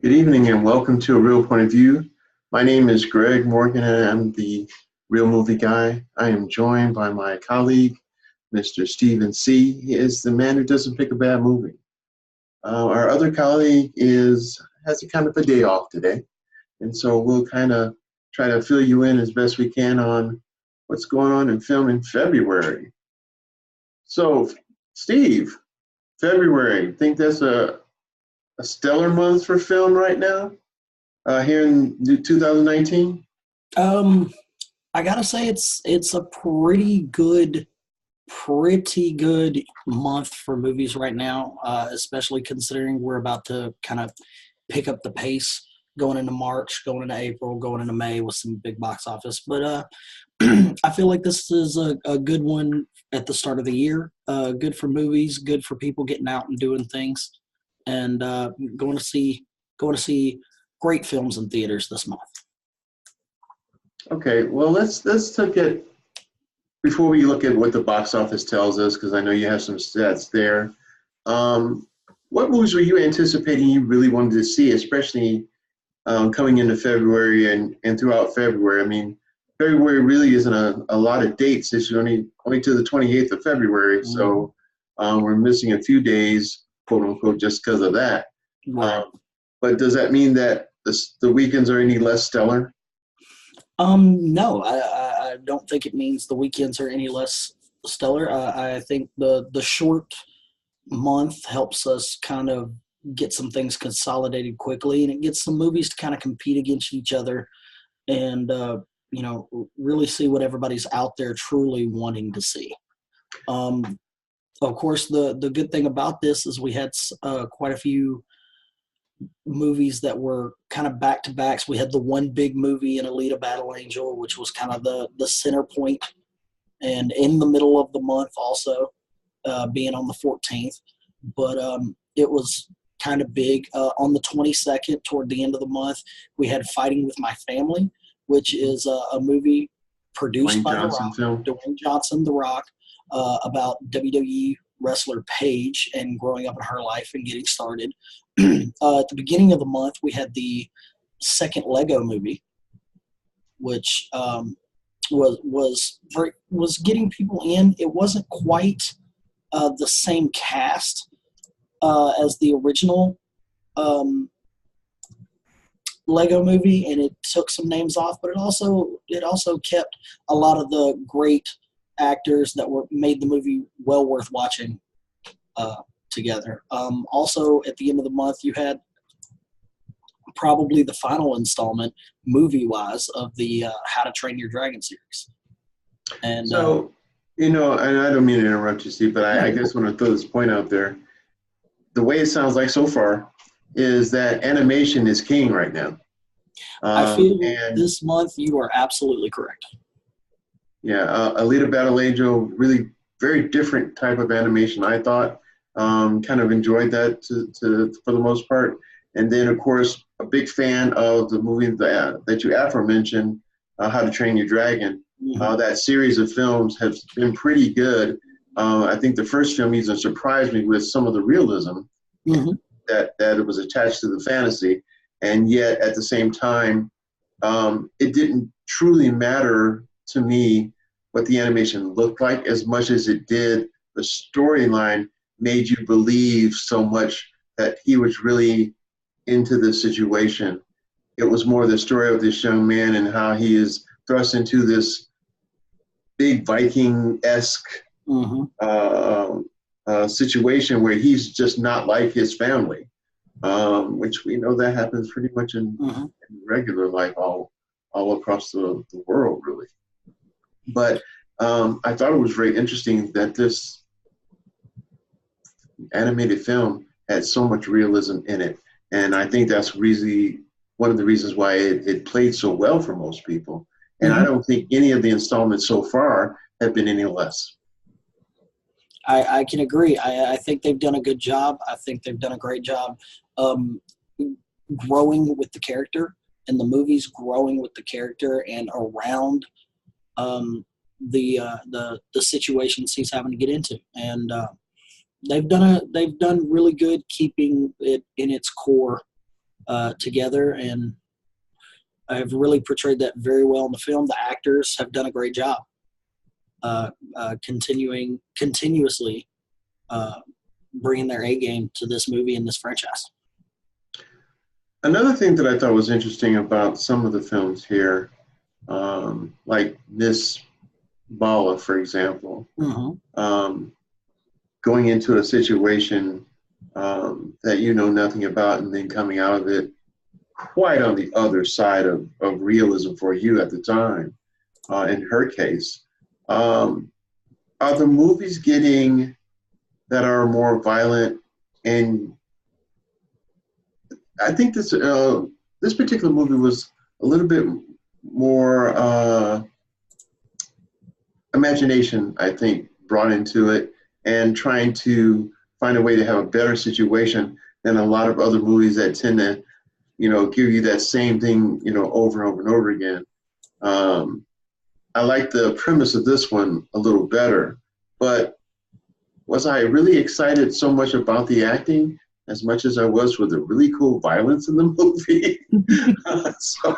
Good evening and welcome to A Real Point of View. My name is Greg Morgan and I'm the Real Movie Guy. I am joined by my colleague, Mr. Stephen C. He is the man who doesn't pick a bad movie. Our other colleague has a kind of a day off today, and so we'll kind of try to fill you in as best we can on what's going on in film in February. So, Steve, February, think that's a stellar month for film right now? Here in 2019? Um, I gotta say it's a pretty good month for movies right now, especially considering we're about to kind of pick up the pace going into March, going into April, going into May with some big box office. But I feel like this is a good one at the start of the year. Good for movies, good for people getting out and doing things, and going to see great films in theaters this month. Okay, well let's look at before we look at what the box office tells us, because I know you have some stats there. Um, what movies were you anticipating you really wanted to see, especially coming into February and throughout February? I mean, February really isn't a lot of dates. It's only to the 28th of February, so we're missing a few days, quote unquote, just because of that. Right. Um, but does that mean that the weekends are any less stellar? No, I don't think it means the weekends are any less stellar. I think the short month helps us kind of get some things consolidated quickly, and it gets some movies to kind of compete against each other and really see what everybody's out there truly wanting to see. Um, of course, the good thing about this is we had quite a few movies that were kind of back to backs. We had the one big movie in Alita Battle Angel, which was kind of the center point, and in the middle of the month also, being on the 14th. But it was kind of big. On the 22nd, toward the end of the month, we had Fighting with My Family, which is a movie produced Dwayne by The Johnson Rock, film? Dwayne Johnson, The Rock, about WWE wrestler Paige and growing up in her life and getting started. At the beginning of the month, we had the second Lego movie, which was getting people in. It wasn't quite the same cast as the original um, Lego movie, and it took some names off, but it also kept a lot of the great actors that were made the movie well worth watching uh, together. Also, at the end of the month, you had probably the final installment, movie-wise, of the How to Train Your Dragon series. And So, and I don't mean to interrupt you, Steve, but I no, guess want to throw this point out there. The way it sounds like so far is that animation is king right now. I feel And this month you are absolutely correct. yeah, Alita Battle Angel, really very different type of animation, I thought. Kind of enjoyed that for the most part. And then, of course, a big fan of the movie that you aforementioned, How to Train Your Dragon. Mm-hmm. That series of films has been pretty good. I think the first film even surprised me with some of the realism Mm-hmm. that it was attached to the fantasy, and yet at the same time, it didn't truly matter to me what the animation looked like as much as it did the storyline made you believe so much that he was really into this situation. It was more the story of this young man and how he is thrust into this big Viking-esque Mm-hmm. situation where he's just not like his family, which we know that happens pretty much Mm-hmm. in regular life all across the world, really. But I thought it was very interesting that this animated film had so much realism in it. And I think that's really one of the reasons why it played so well for most people. And I Mm-hmm. don't think any of the installments so far have been any less. I can agree. I think they've done a good job. I think they've done a great job um, growing with the character, and the movie's growing with the character and around um, the situations he's having to get into. And they've done really good keeping it in its core together, and have really portrayed that very well in the film. The actors have done a great job, continuously bringing their A game to this movie and this franchise. Another thing that I thought was interesting about some of the films here, like Miss Bala, for example, going into a situation that you know nothing about and then coming out of it quite on the other side of realism for you at the time, in her case. Are the movies getting that are more violent? And I think this particular movie was a little bit more imagination, I think, brought into it, and trying to find a way to have a better situation than a lot of other movies that tend to, give you that same thing, over and over and over again. I like the premise of this one a little better, but was I really excited so much about the acting as much as I was for the really cool violence in the movie? So,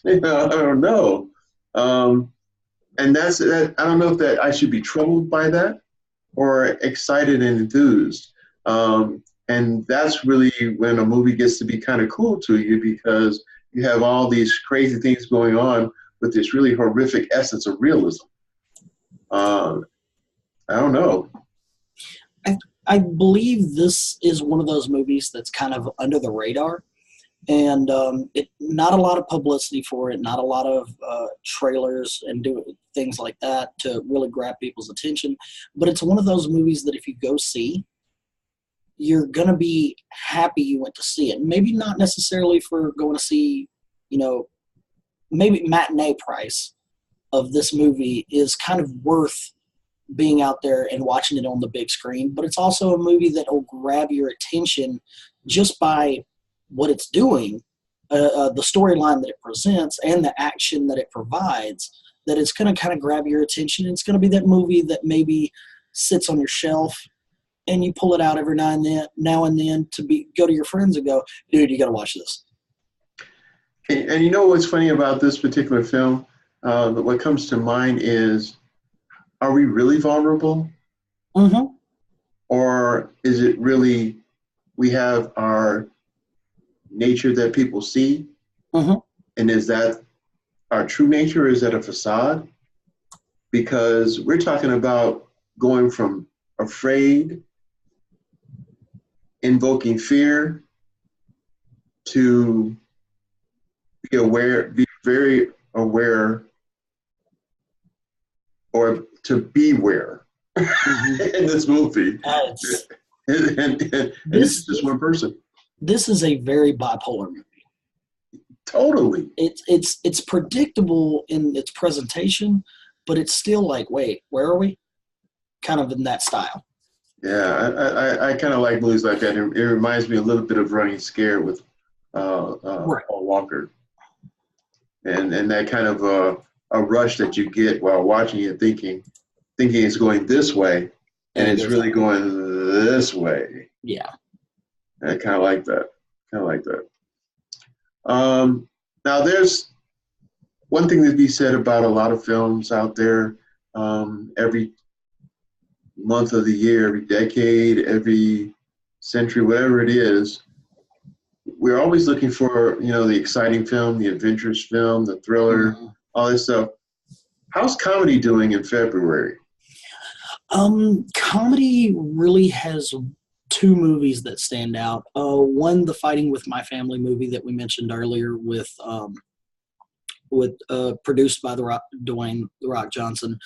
I don't know. And that's that. I don't know if that I should be troubled by that or excited and enthused. And that's really when a movie gets to be kind of cool to you, because you have all these crazy things going on with this really horrific essence of realism. I don't know. I believe this is one of those movies that's kind of under the radar, and not a lot of publicity for it, not a lot of trailers and things like that to really grab people's attention. But it's one of those movies that if you go see, you're going to be happy you went to see it. Maybe not necessarily for going to see, maybe matinee price of this movie is kind of worth being out there and watching it on the big screen, but it's also a movie that will grab your attention just by what it's doing, the storyline that it presents and the action that it provides, that it's going to kind of grab your attention. It's going to be that movie that maybe sits on your shelf and you pull it out every now and then to go to your friends and go, dude, you got to watch this. And you know what's funny about this particular film? What comes to mind is, are we really vulnerable? Mm-hmm. Or is it really, we have our nature that people see? Mm-hmm. And is that our true nature, or is that a facade? Because we're talking about going from afraid, invoking fear, to be very aware, or to beware in this movie. And this is just one person. This is a very bipolar movie. Totally. It's predictable in its presentation, but it's still like, wait, where are we? Kind of in that style. Yeah, I kind of like movies like that. It reminds me a little bit of Running Scared with Right. Paul Walker, and that kind of a rush that you get while watching it, thinking it's going this way, and it's really going this way. Yeah, I kind of like that. Now, there's one thing to be said about a lot of films out there. Every month of the year, every decade, every century, whatever it is, we're always looking for, the exciting film, the adventurous film, the thriller, all this stuff. How's comedy doing in February? Comedy really has two movies that stand out. One, the Fighting with My Family movie that we mentioned earlier, with produced by Dwayne "The Rock" Johnson,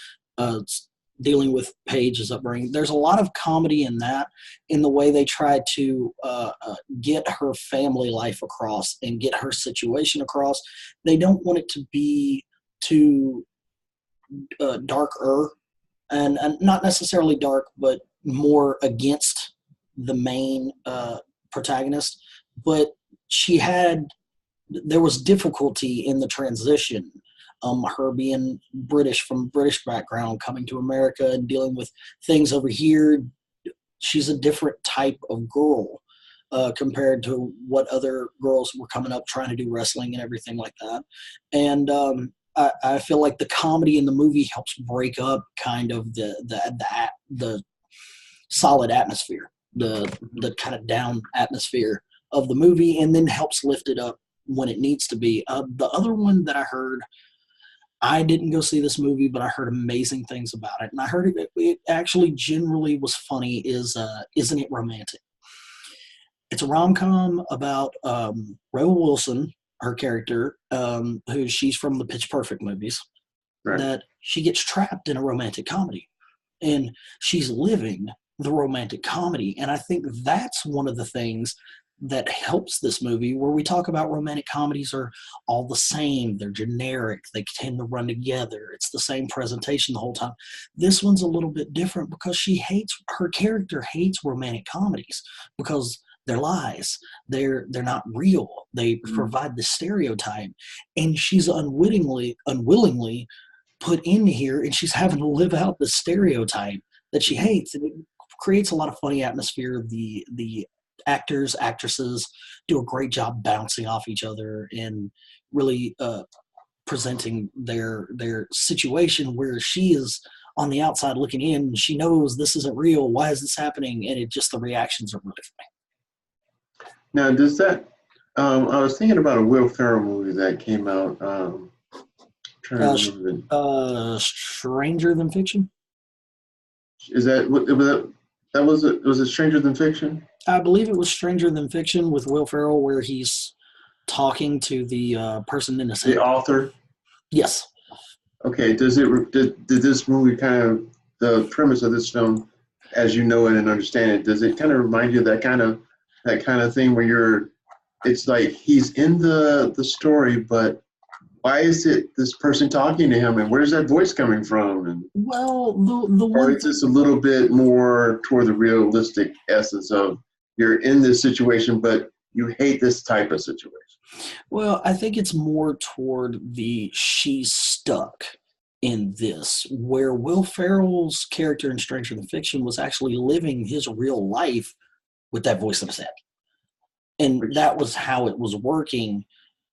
dealing with Paige's upbringing. There's a lot of comedy in that, in the way they try to get her family life across and get her situation across. They don't want it to be too darker, and not necessarily dark, but more against the main protagonist. But there was difficulty in the transition. Her being British, from British background, coming to America and dealing with things over here. She's a different type of girl compared to what other girls were coming up trying to do wrestling and everything like that. And I feel like the comedy in the movie helps break up kind of the solid atmosphere, the kind of down atmosphere of the movie, and then helps lift it up when it needs to be. The other one that I heard, I didn't go see this movie, but I heard amazing things about it, and I heard it actually generally was funny. Is Isn't It Romantic? It's a rom-com about Rebel Wilson, her character, who she's from the Pitch Perfect movies, Right. that she gets trapped in a romantic comedy, and she's living the romantic comedy. And I think that's one of the things that helps this movie, where we talk about romantic comedies are all the same. They're generic. They tend to run together. It's the same presentation the whole time. This one's a little bit different because her character hates romantic comedies because they're lies. They're not real. They provide the stereotype, and she's unwillingly put in here, and she's having to live out the stereotype that she hates, and it creates a lot of funny atmosphere. The actors, actresses do a great job bouncing off each other and really presenting their situation, where she is on the outside looking in, and she knows this isn't real. Why is this happening? And the reactions are really funny. Now, does that? I was thinking about a Will Ferrell movie that came out. Trying to remember. Stranger Than Fiction. Is that what that was? Was it Stranger Than Fiction? I believe it was Stranger Than Fiction with Will Ferrell, where he's talking to the person in the author. Yes. Okay. Did this movie the premise of this film, as you know it and understand it, does it kind of remind you of that kind of thing where it's like he's in the story, but why is it this person talking to him, and where's that voice coming from? And or it's just a little bit more toward the realistic essence of you're in this situation, but you hate this type of situation. Well, I think it's more toward she's stuck in this, where Will Ferrell's character in Stranger Than Fiction was actually living his real life with that voice in his head. And that was how it was working.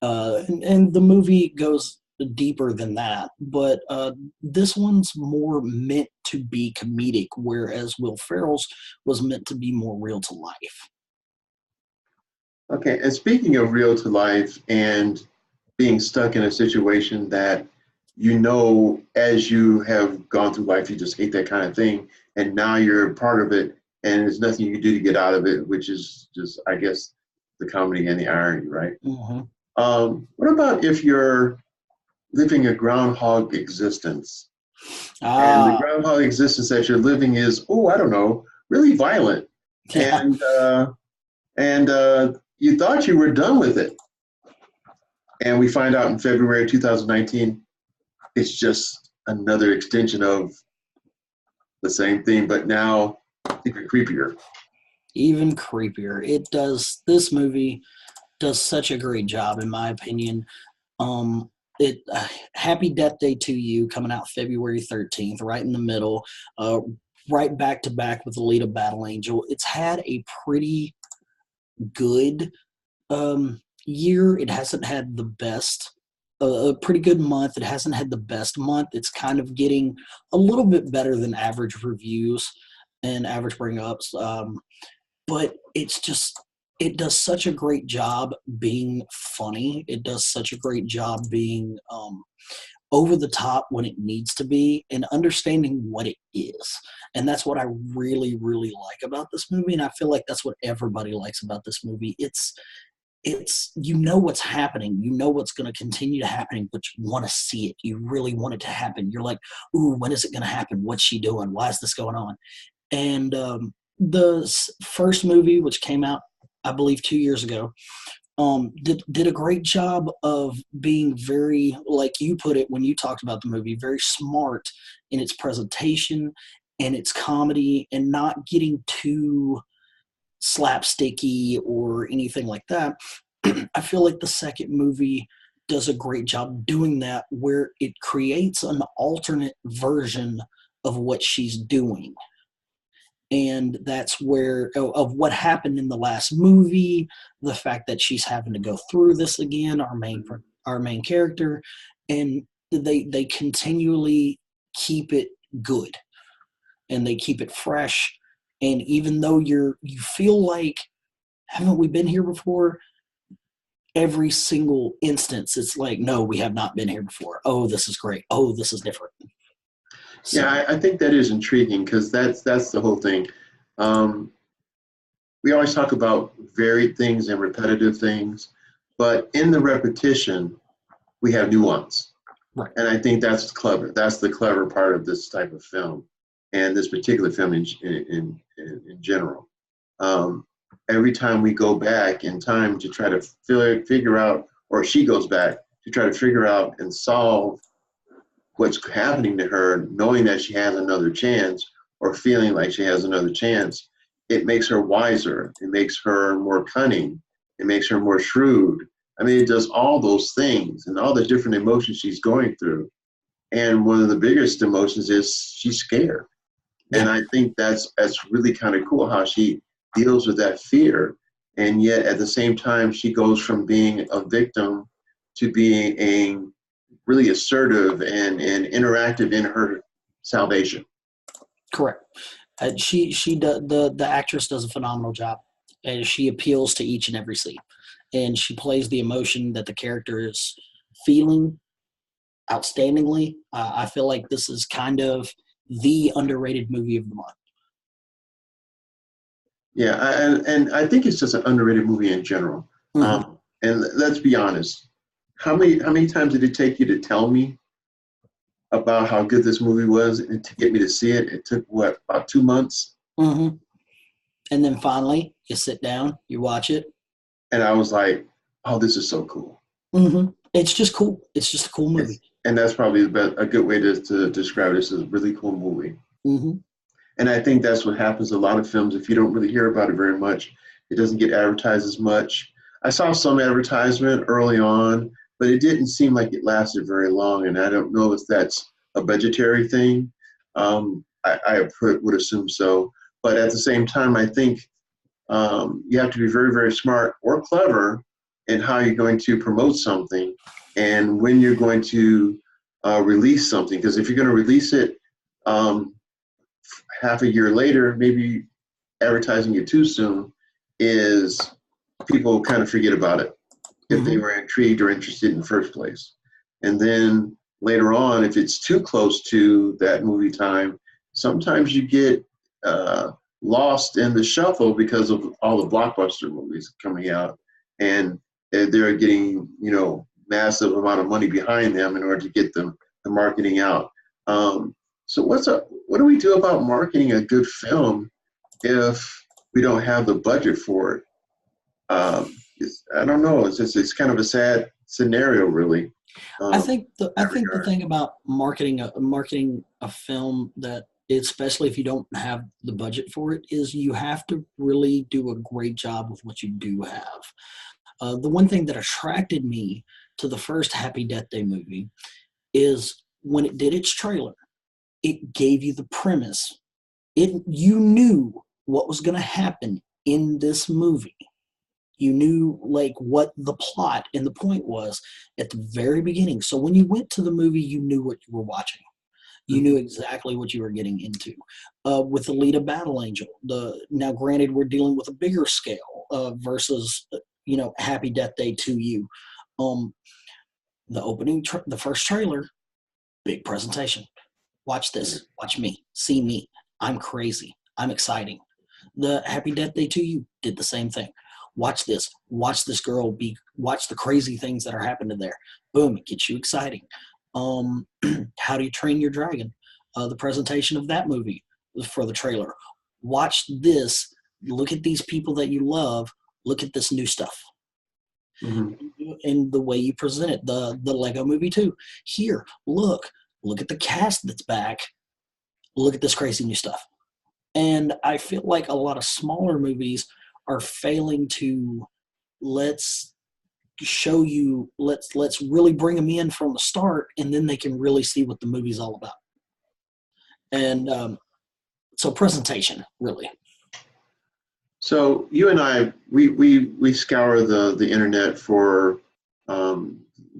And the movie goes deeper than that. But this one's more meant to be comedic, whereas Will Ferrell's was meant to be more real to life. Okay, and speaking of real to life and being stuck in a situation that as you have gone through life, you just hate that kind of thing, and now you're a part of it, and there's nothing you can do to get out of it, which is just, I guess, the comedy and the irony, right? Mm-hmm. What about if you're living a groundhog existence? And the groundhog existence that you're living is, I don't know, really violent. Yeah. And you thought you were done with it. And we find out in February 2019, it's just another extension of the same thing, but now even creepier. Even creepier. This movie does such a great job, in my opinion. Happy Death Day to You, coming out February 13th, right in the middle, right back to back with Alita Battle Angel. It's had a pretty good year. It hasn't had the best, a pretty good month. It hasn't had the best month. It's kind of getting a little bit better than average reviews and average bring-ups. But it does such a great job being funny. It does such a great job being over the top when it needs to be, and understanding what it is. And that's what I really, really like about this movie. And I feel like that's what everybody likes about this movie. It's what's happening. You know what's going to continue to happen, but you want to see it. You really want it to happen. You're like, ooh, when is it going to happen? What's she doing? Why is this going on? And the first movie, which came out, I believe, 2 years ago, did a great job of being very, like you put it when you talked about the movie, very smart in its presentation and its comedy, and not getting too slapsticky or anything like that. I feel like the second movie does a great job doing that, where it creates an alternate version of what she's doing. And that's where of what happened in the last movie, the fact that she's having to go through this again, our main character, and they continually keep it good and they keep it fresh. And even though you feel like, haven't we been here before? Every single instance, it's like, no, we have not been here before. Oh, this is great. Oh, this is different. So, Yeah, I think that is intriguing because that's the whole thing. We always talk about varied things and repetitive things, but in the repetition, we have nuance. right. And I think that's clever. That's the clever part of this type of film, and this particular film in general. Every time we go back in time to try to figure out, or she goes back to try to figure out and solve what's happening to her, knowing that she has another chance or feeling like she has another chance, it makes her wiser. It makes her more cunning. It makes her more shrewd. I mean, it does all those things and all the different emotions she's going through. And one of the biggest emotions is she's scared. Yeah. And I think that's really kind of cool how she deals with that fear. And yet at the same time, she goes from being a victim to being a really assertive and interactive in her salvation. Correct. The actress does a phenomenal job, and she appeals to each and every scene, and she plays the emotion that the character is feeling outstandingly. I feel like this is kind of the underrated movie of the month. Yeah, and I think it's just an underrated movie in general. Mm-hmm. And let's be honest, how many times did it take you to tell me about how good this movie was and to get me to see it? It took what, about 2 months? Mm-hmm. And then finally, you sit down, you watch it, and I was like, oh, this is so cool. Mm-hmm. It's just cool. It's just a cool movie. And that's probably a good way to describe it. This is a really cool movie. Mm-hmm. And I think that's what happens in a lot of films. If you don't really hear about it very much, it doesn't get advertised as much. I saw some advertisement early on, but it didn't seem like it lasted very long. And I don't know if that's a budgetary thing. I would assume so. But at the same time, I think you have to be very, very smart or clever in how you're going to promote something and when you're going to release something. Because if you're going to release it half a year later, maybe advertising it too soon is people kind of forget about it if they were intrigued or interested in the first place. And then later on, if it's too close to that movie time, sometimes you get lost in the shuffle because of all the blockbuster movies coming out, and they're getting massive amount of money behind them in order to get the marketing out. So what do we do about marketing a good film if we don't have the budget for it? I don't know. It's kind of a sad scenario, really. I think the thing about marketing a film, that especially if you don't have the budget for it, is you have to really do a great job with what you do have. The one thing that attracted me to the first Happy Death Day movie is when it did its trailer, it gave you the premise. You knew what was going to happen in this movie. You knew like what the plot and the point was at the very beginning. So when you went to the movie, you knew what you were watching. You knew exactly what you were getting into. With Alita Battle Angel, now granted we're dealing with a bigger scale versus Happy Death Day to You. The first trailer, big presentation. Watch this. Watch me. See me. I'm crazy. I'm exciting. The Happy Death Day to You did the same thing. Watch this. Watch this girl watch the crazy things that are happening there. Boom, it gets you exciting. How Do You Train Your Dragon? The presentation of that movie for the trailer. Watch this. Look at these people that you love. Look at this new stuff. And the way you present it. The Lego movie too. Here, look at the cast that's back. Look at this crazy new stuff. And I feel like a lot of smaller movies are failing to let's really bring them in from the start, and then they can really see what the movie's all about. And So presentation, really. So you and I, we scour the internet for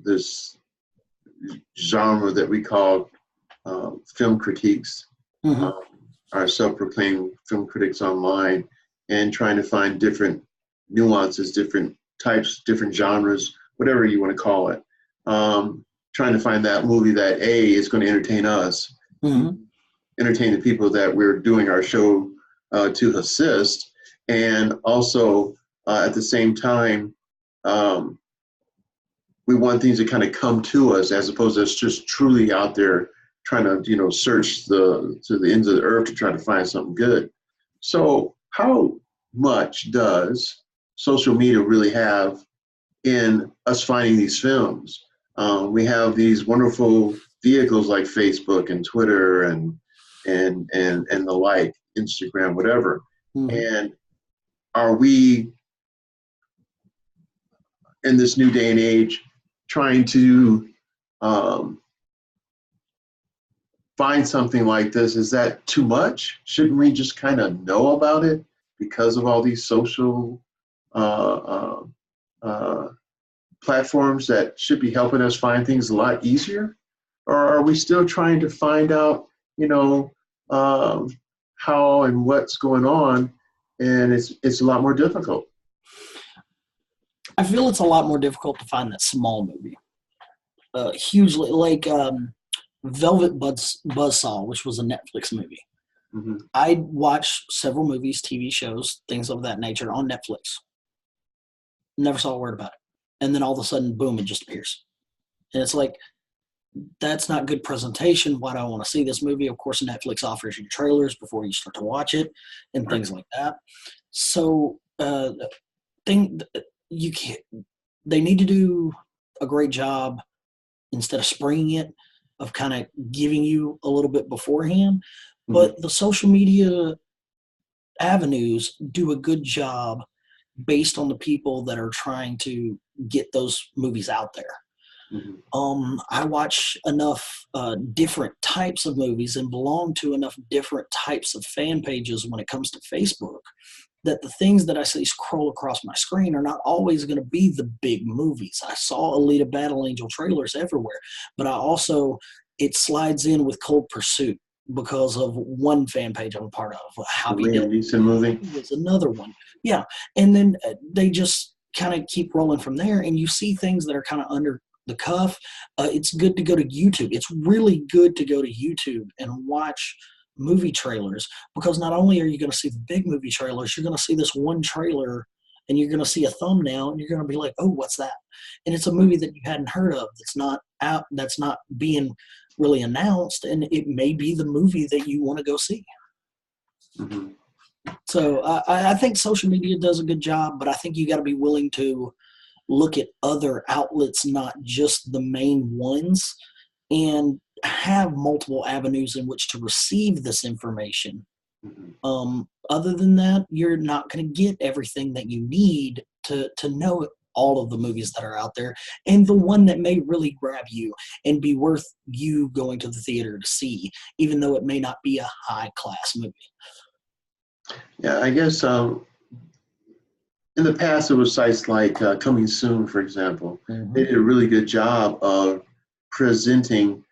this genre that we call film critiques. Mm-hmm. Um, our self-proclaimed film critics online, and trying to find different nuances, different types, different genres, whatever you want to call it. Trying to find that movie that A is going to entertain us, Mm-hmm. entertain the people that we're doing our show to assist, and also at the same time, um, we want things to kind of come to us as opposed to us just truly out there trying to, search to the ends of the earth to try to find something good. So how much does social media really have in us finding these films? We have these wonderful vehicles like Facebook and Twitter and the like, Instagram, whatever. Mm-hmm. And are we in this new day and age trying to um, find something like this? Is that too much? Shouldn't we just kind of know about it because of all these social uh, uh, platforms that should be helping us find things a lot easier? Or are we still trying to find out, you know, um, how and what's going on, and it's a lot more difficult? I feel it's a lot more difficult to find that small movie. Hugely, like Velvet Buzzsaw, which was a Netflix movie. Mm-hmm. I watched several movies, TV shows, things of that nature on Netflix. Never saw a word about it. And then all of a sudden, boom, it just appears. And it's like, that's not good presentation. Why do I want to see this movie? Of course, Netflix offers you trailers before you start to watch it and things like that. So, you can't. They need to do a great job instead of springing it, of kind of giving you a little bit beforehand. But the social media avenues do a good job based on the people that are trying to get those movies out there. I watch enough different types of movies and belong to enough different types of fan pages when it comes to Facebook that the things that I see scroll across my screen are not always going to be the big movies. I saw Alita Battle Angel trailers everywhere, but it slides in with Cold Pursuit because of one fan page I'm a part of. The Liam Neeson movie was another one. Yeah. And then they just kind of keep rolling from there, and you see things that are kind of under the cuff. It's good to go to YouTube. It's really good to go to YouTube and watch movie trailers, because not only are you going to see the big movie trailers, you're going to see this one trailer and you're going to see a thumbnail and you're going to be like, oh, what's that? And it's a movie that you hadn't heard of, that's not out, that's not being really announced, and it may be the movie that you want to go see. Mm-hmm. So I think social media does a good job, but I think you got to be willing to look at other outlets, not just the main ones, and have multiple avenues in which to receive this information. Other than that, you're not going to get everything that you need to know all of the movies that are out there, and the one that may really grab you and be worth you going to the theater to see, even though it may not be a high-class movie. Yeah, I guess in the past it was sites like Coming Soon, for example. They did a really good job of presenting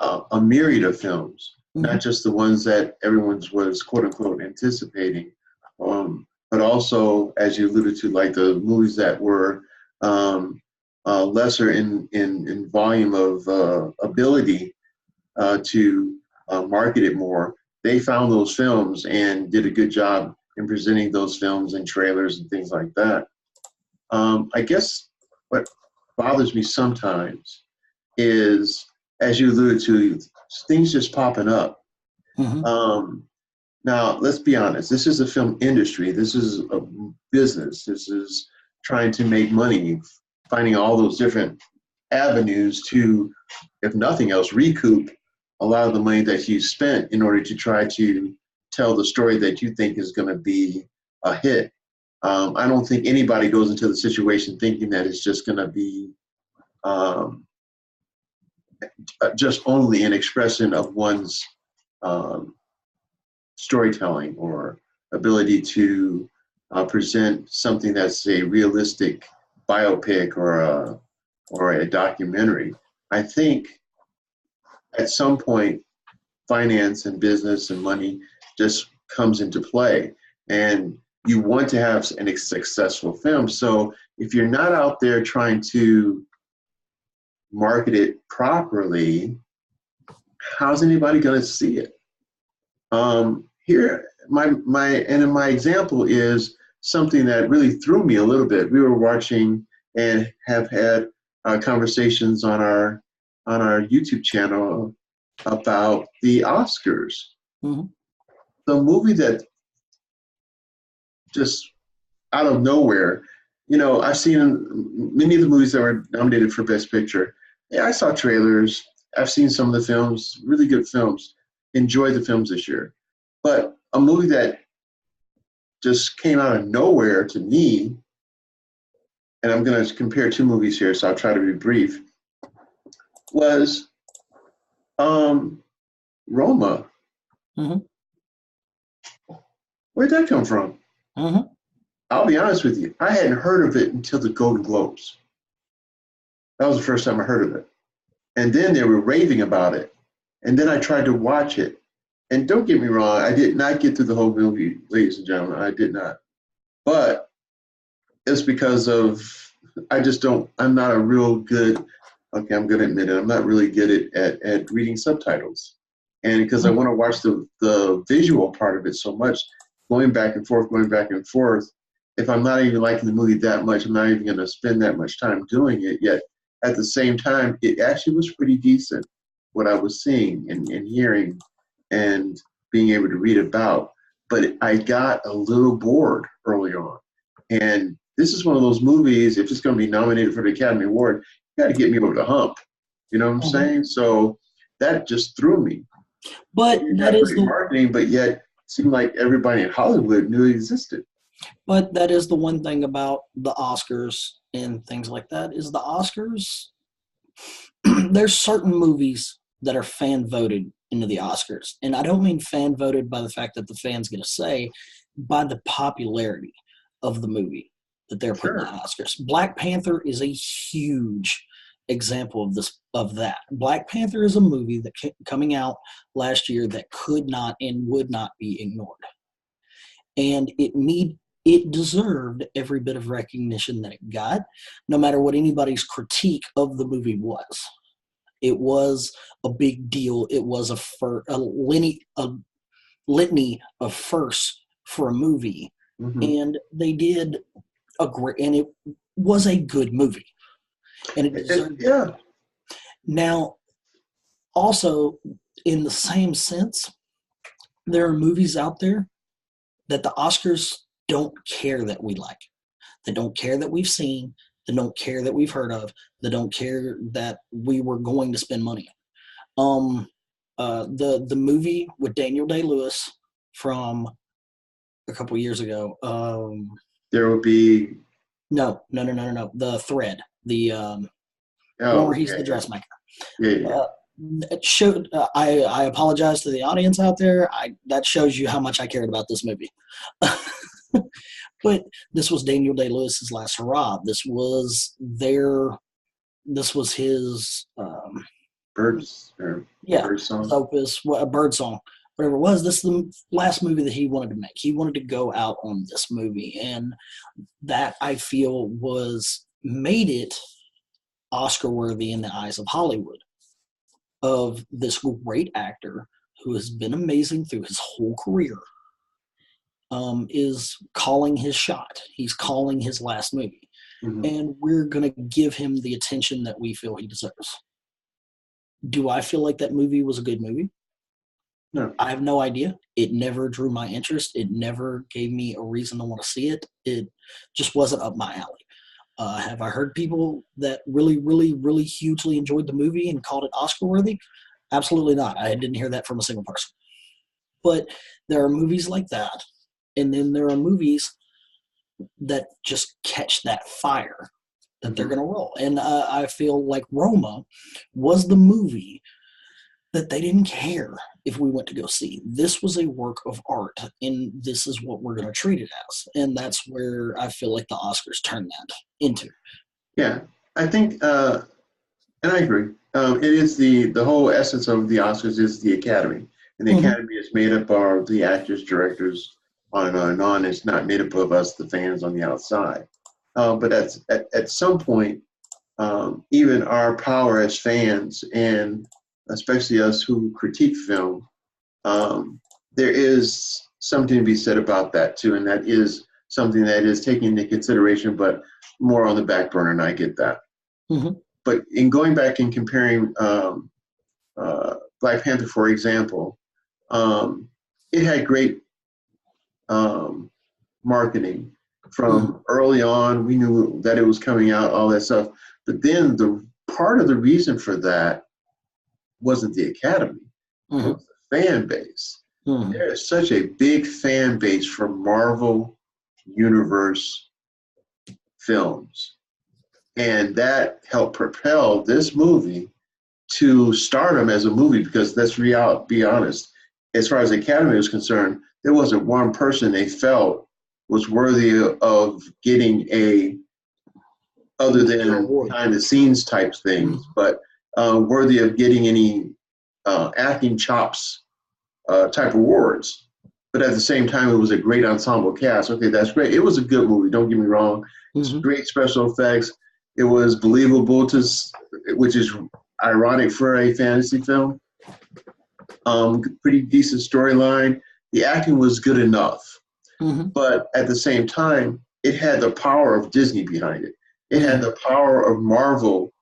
a myriad of films, not just the ones that everyone was quote unquote anticipating, but also, as you alluded to, like the movies that were lesser in volume of ability to market it more. They found those films and did a good job in presenting those films and trailers and things like that. I guess what bothers me sometimes is, as you alluded to, things just popping up. Now, let's be honest. This is a film industry. This is a business. This is trying to make money, finding all those different avenues to, if nothing else, recoup a lot of the money that you spent in order to try to tell the story that you think is going to be a hit. I don't think anybody goes into the situation thinking that it's just going to be just only an expression of one's storytelling or ability to present something that's a realistic biopic or a documentary. I think at some point, finance and business and money just comes into play, and you want to have a successful film. So if you're not out there trying to market it properly, how's anybody going to see it? Here, my example is something that really threw me a little bit. We were watching and have had conversations on our YouTube channel about the Oscars. Mm-hmm. The movie that just out of nowhere, I've seen many of the movies that were nominated for Best Picture. Yeah, I saw trailers. I've seen some of the films, really good films. Enjoyed the films this year. But a movie that just came out of nowhere to me, and I'm going to compare two movies here, so I'll try to be brief, was Roma. Mm-hmm. Where'd that come from? Mm-hmm. I'll be honest with you. I hadn't heard of it until the Golden Globes. That was the first time I heard of it. And then they were raving about it. And then I tried to watch it. And don't get me wrong, I did not get through the whole movie, ladies and gentlemen. I did not. But it's because of, I'm not a real good, okay, I'm going to admit it, I'm not really good at reading subtitles. And because I want to watch the visual part of it so much, going back and forth, if I'm not even liking the movie that much, I'm not even going to spend that much time doing it. Yet at the same time, it actually was pretty decent, what I was seeing and hearing and being able to read about. But I got a little bored early on. And this is one of those movies, if it's going to be nominated for the Academy Award, you got to get me over the hump. You know what I'm saying? So that just threw me. But that is the marketing, but yet it seemed like everybody in Hollywood knew it existed. But that is the one thing about the Oscars and things like that is the Oscars. There's certain movies that are fan voted into the Oscars, and I don't mean fan voted by the fact that the fans get a say, by the popularity of the movie that they're putting in the Oscars. Black Panther is a huge example of that. Black Panther is a movie that coming out last year that could not and would not be ignored, and it deserved every bit of recognition that it got, no matter what anybody's critique of the movie was. It was a big deal. It was a litany of firsts for a movie, and they did a great, and it was a good movie, and it deserved. Yeah. Now, also in the same sense, there are movies out there that the Oscars don't care that we like. They don't care that we've seen. They don't care that we've heard of. They don't care that we were going to spend money on. The movie with Daniel Day-Lewis from a couple years ago. There will be no. The Thread. The one where he's the dressmaker. Yeah. It showed. I apologize to the audience out there. That shows you how much I cared about this movie. But this was Daniel Day-Lewis's last hurrah. This was his bird song. Opus, a bird song, whatever it was. This is the last movie that he wanted to make. He wanted to go out on this movie, and that I feel made it Oscar worthy in the eyes of Hollywood, of this great actor who has been amazing through his whole career. Is calling his shot. He's calling his last movie. And we're going to give him the attention that we feel he deserves. Do I feel like that movie was a good movie? No. I have no idea. It never drew my interest. It never gave me a reason to want to see it. It just wasn't up my alley. Have I heard people that really, really, really hugely enjoyed the movie and called it Oscar worthy? Absolutely not. I didn't hear that from a single person. But there are movies like that. And then there are movies that just catch that fire that they're going to roll. And I feel like Roma was the movie that they didn't care if we went to go see. This was a work of art, and this is what we're going to treat it as. And that's where I feel like the Oscars turn that into. Yeah, I think, and I agree. It is the whole essence of the Oscars is the Academy, and the Academy is made up of the actors, directors, on and on and on. It's not made up of us, the fans on the outside. But at some point, even our power as fans, and especially us who critique film, there is something to be said about that too, and that is something that is taken into consideration, but more on the back burner, and I get that. But in going back and comparing Black Panther, for example, it had great marketing from early on. We knew that it was coming out, all that stuff. But then the part of the reason for that wasn't the Academy, it was the fan base. There is such a big fan base for Marvel Universe films. And that helped propel this movie to stardom as a movie, because let's be honest, as far as the Academy was concerned, there wasn't one person they felt was worthy of getting other than behind the scenes type things, but worthy of getting any acting chops type awards. But at the same time, it was a great ensemble cast. Okay, that's great. It was a good movie, don't get me wrong. It's great special effects. It was believable, which is ironic for a fantasy film. Pretty decent storyline. The acting was good enough. But at the same time, it had the power of Disney behind it. It had the power of Marvel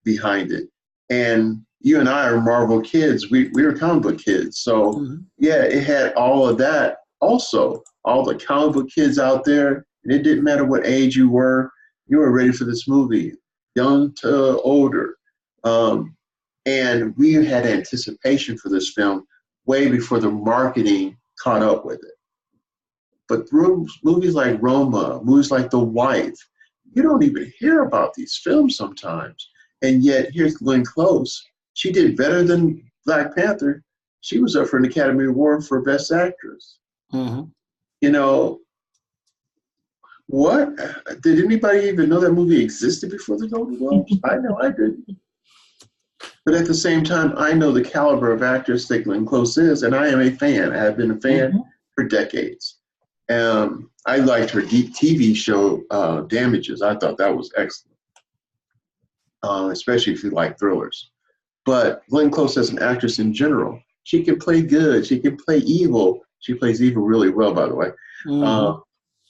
behind it. And you and I are Marvel kids. We were comic book kids. So, yeah, it had all of that. Also, all the comic book kids out there, and it didn't matter what age you were ready for this movie, young to older. And we had anticipation for this film way before the marketing caught up with it. But through movies like Roma, movies like The Wife, you don't even hear about these films sometimes. And yet, here's Glenn Close. She did better than Black Panther. She was up for an Academy Award for Best Actress. You know, what? Did anybody even know that movie existed before the Golden Globes? I know I didn't. But at the same time, I know the caliber of actress that Glenn Close is, and I am a fan. I have been a fan for decades. I liked her TV show, Damages. I thought that was excellent, especially if you like thrillers. But Glenn Close as an actress in general, she can play good. She can play evil. She plays evil really well, by the way.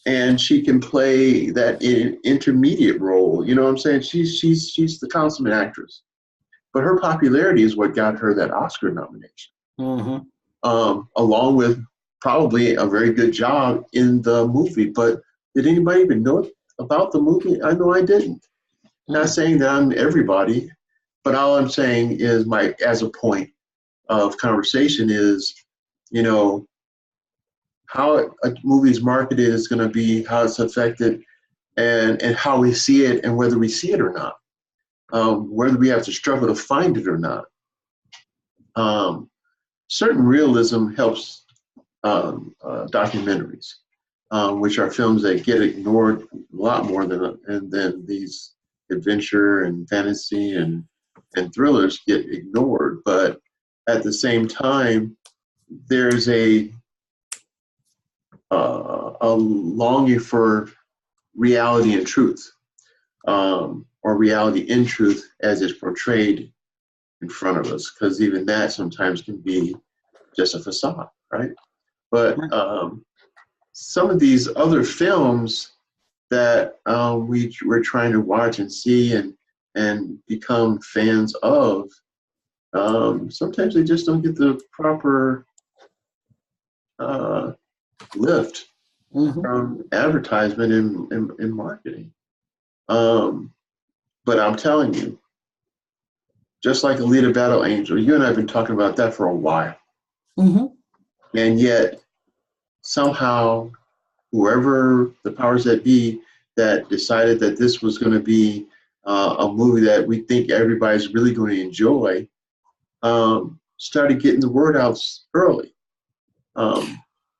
And she can play that intermediate role. You know what I'm saying? She's the consummate actress. But her popularity is what got her that Oscar nomination, along with probably a very good job in the movie. But did anybody even know about the movie? I know I didn't. Not saying that I'm everybody, but all I'm saying is as a point of conversation is, you know, how a movie's marketed is going to be, how it's affected, and how we see it, and whether we see it or not, whether we have to struggle to find it or not. Certain realism helps documentaries, which are films that get ignored a lot more than these adventure and fantasy and thrillers get ignored. But at the same time, there's a longing for reality and truth, or reality in truth as it's portrayed in front of us, because even that sometimes can be just a facade, right? But some of these other films that we're trying to watch and see and become fans of, sometimes they just don't get the proper lift from advertisement and marketing. But I'm telling you, just like Alita Battle Angel, you and I have been talking about that for a while. And yet, somehow, whoever the powers that be that decided that this was going to be a movie that we think everybody's really going to enjoy, started getting the word out early. But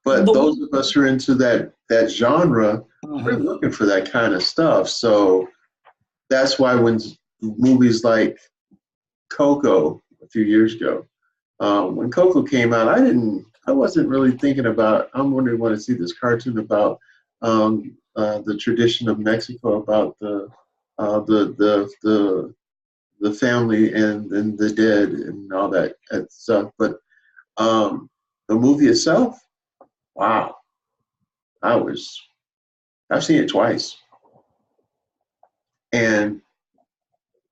The those one, of us who are into that genre, we're looking for that kind of stuff. So that's why when movies like Coco a few years ago, when Coco came out, I wasn't really thinking about. I'm wondering, want to see this cartoon about the tradition of Mexico, about the family and the dead and all that stuff. But the movie itself, wow, I've seen it twice, and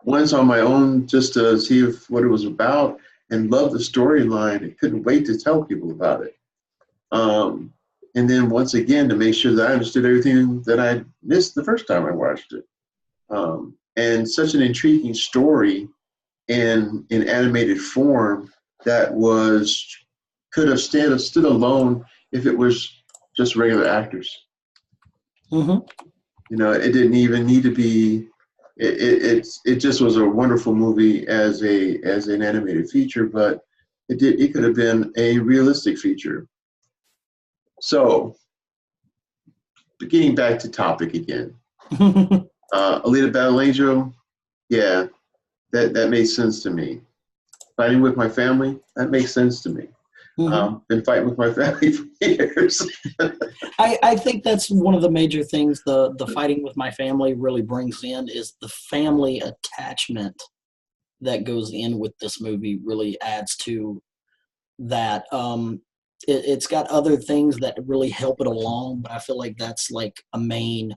once on my own just to see what it was about, and love the storyline. I couldn't wait to tell people about it. Um, and then once again to make sure that I understood everything that I missed the first time I watched it. And such an intriguing story in animated form that could have stood alone if it was just regular actors. mm-hmm. It didn't even need to be. It just was a wonderful movie as an animated feature, but it could have been a realistic feature. So, getting back to topic again, Alita Battle Angel, yeah, that made sense to me. Fighting with my family, that makes sense to me. Been fighting with my family for years. I think that's one of the major things the fighting with my family really brings in is the family attachment that goes in with this movie really adds to that. It's got other things that really help it along, but I feel like that's like a main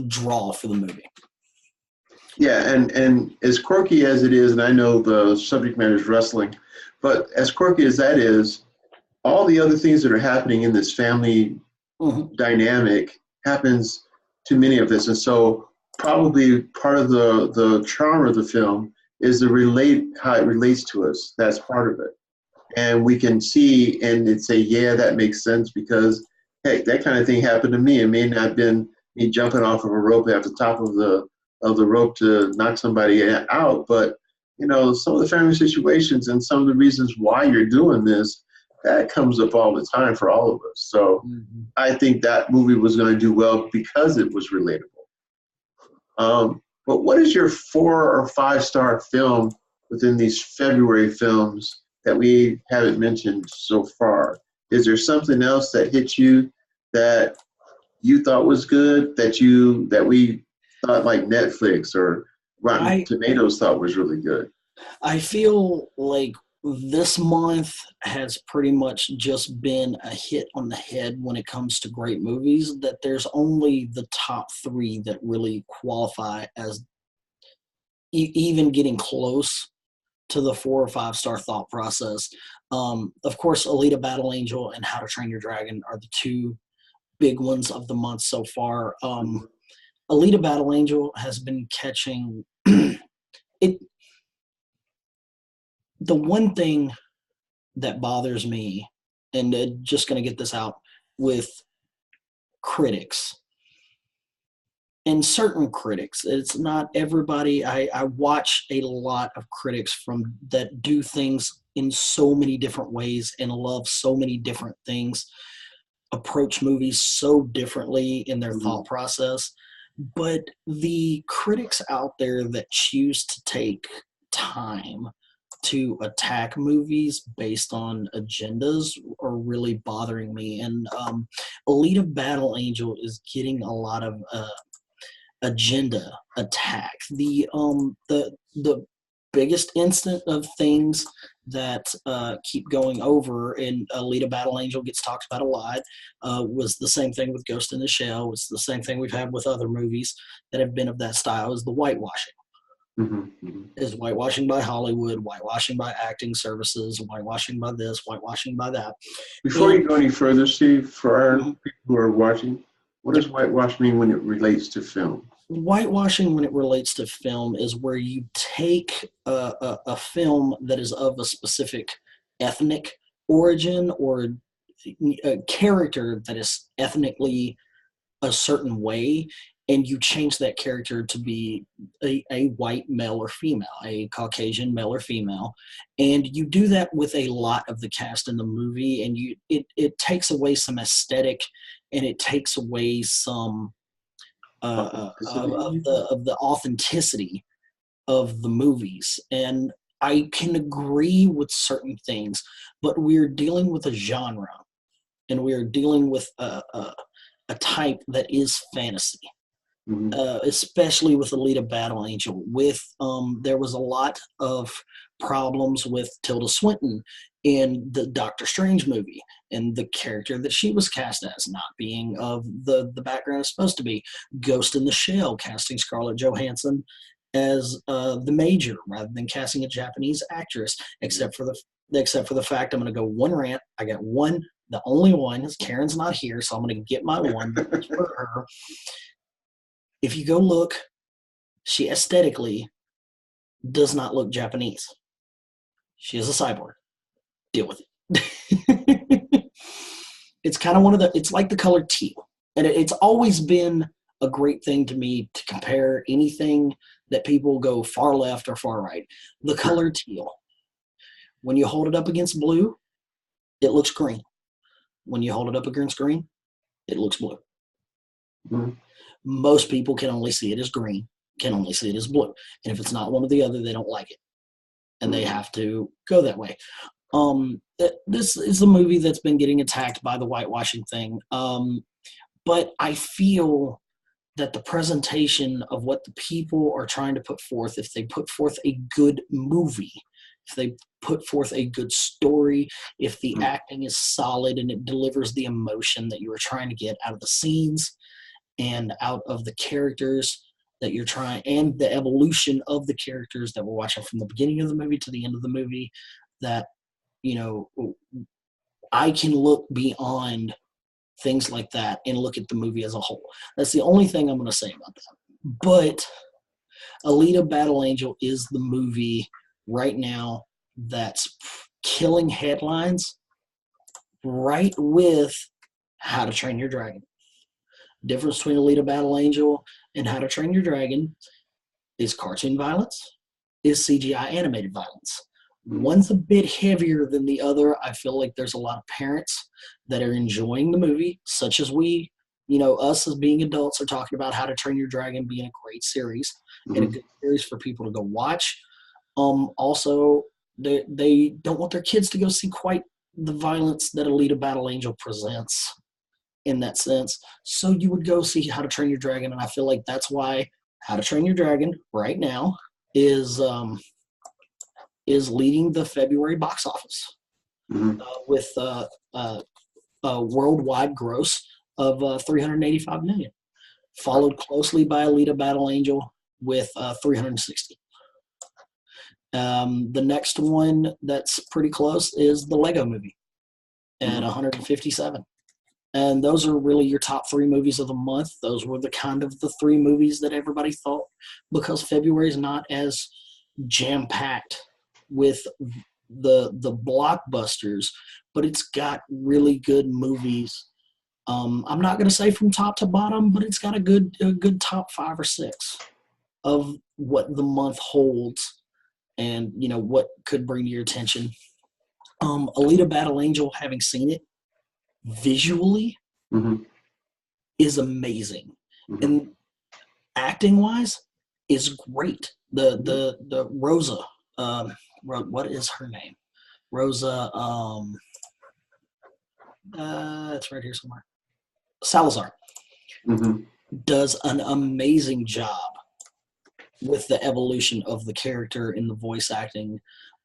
draw for the movie. Yeah, and as quirky as it is, and I know the subject matter is wrestling, but as quirky as that is, all the other things that are happening in this family dynamic happens to many of us. And so probably part of the charm of the film is how it relates to us. That's part of it. And we can see and say, yeah, that makes sense because, heck, that kind of thing happened to me. It may not have been me jumping off of a rope at the top of the rope to knock somebody out, but some of the family situations and some of the reasons why you're doing this, that comes up all the time for all of us. So I think that movie was going to do well because it was relatable. But what is your 4 or 5-star film within these February films that we haven't mentioned so far? Is there something else that hit you that you thought was good that we thought like Netflix or Rotten Tomatoes thought was really good? I feel like this month has pretty much just been a hit on the head when it comes to great movies, that there's only the top 3 that really qualify as even getting close to the 4 or 5-star thought process. Of course, Alita Battle Angel and How to Train Your Dragon are the 2 big ones of the month so far. Alita Battle Angel has been catching it. The one thing that bothers me, and just going to get this out, with critics, and certain critics, it's not everybody. I watch a lot of critics that do things in so many different ways and love so many different things, approach movies so differently in their thought process. But the critics out there that choose to take time to attack movies based on agendas are really bothering me. And Alita Battle Angel is getting a lot of agenda attack. The biggest instant of things that keep going over, and Alita Battle Angel gets talked about a lot, was the same thing with Ghost in the Shell. It's the same thing we've had with other movies that have been of that style, is the whitewashing. Is whitewashing by Hollywood, whitewashing by acting services, whitewashing by this, whitewashing by that. Before you go any further, Steve, for our people who are watching, what does whitewash mean when it relates to film? Whitewashing, when it relates to film, is where you take a film that is of a specific ethnic origin or a character that is ethnically a certain way, and you change that character to be a white male or female, a Caucasian male or female, and you do that with a lot of the cast in the movie, and it takes away some aesthetic, and it takes away some of the authenticity of the movies. And I can agree with certain things, but we're dealing with a genre, and we're dealing with a type that is fantasy. Especially with Alita Battle Angel. There was a lot of problems with Tilda Swinton in the Doctor Strange movie, and the character that she was cast as not being of the background it's supposed to be. Ghost in the Shell casting Scarlett Johansson as the Major rather than casting a Japanese actress, except for the fact, I'm going to go one rant. I got one, the only one, is Karen's not here, so I'm going to get my one for her. If you go look, she aesthetically does not look Japanese. She is a cyborg. Deal with it. It's kind of it's like the color teal. And it's always been a great thing to me to compare anything that people go far left or far right. The color teal. When you hold it up against blue, it looks green. When you hold it up against green, it looks blue. Mm-hmm. Most people can only see it as green, can only see it as blue. And if it's not one or the other, they don't like it. And they have to go that way. This is a movie that's been getting attacked by the whitewashing thing. But I feel that the presentation of what the people are trying to put forth, if they put forth a good movie, if they put forth a good story, if the acting is solid and it delivers the emotion that you are trying to get out of the scenes, and out of the characters that you're trying, and the evolution of the characters that we're watching from the beginning of the movie to the end of the movie, that, I can look beyond things like that and look at the movie as a whole. That's the only thing I'm going to say about that. But Alita Battle Angel is the movie right now that's killing headlines right with How to Train Your Dragon. Difference between Alita Battle Angel and How to Train Your Dragon is cartoon violence, is CGI animated violence. One's a bit heavier than the other. I feel like there's a lot of parents that are enjoying the movie, such as we, us as being adults are talking about How to Train Your Dragon being a great series and a good series for people to go watch. Also, they don't want their kids to go see quite the violence that Alita Battle Angel presents in that sense. So you would go see How to Train Your Dragon, and I feel like that's why How to Train Your Dragon right now is leading the February box office with a worldwide gross of $385 million, followed closely by Alita Battle Angel with $360. The next one that's pretty close is the Lego Movie at $157. And those are really your top three movies of the month. Those were the three movies that everybody thought, because February is not as jam-packed with the blockbusters, but it's got really good movies. I'm not going to say from top to bottom, but it's got a good top 5 or 6 of what the month holds, and what could bring your attention. Alita Battle Angel, having seen it visually, is amazing, and acting wise is great. The Rosa, what is her name? Rosa, it's right here somewhere. Salazar does an amazing job with the evolution of the character in the voice acting,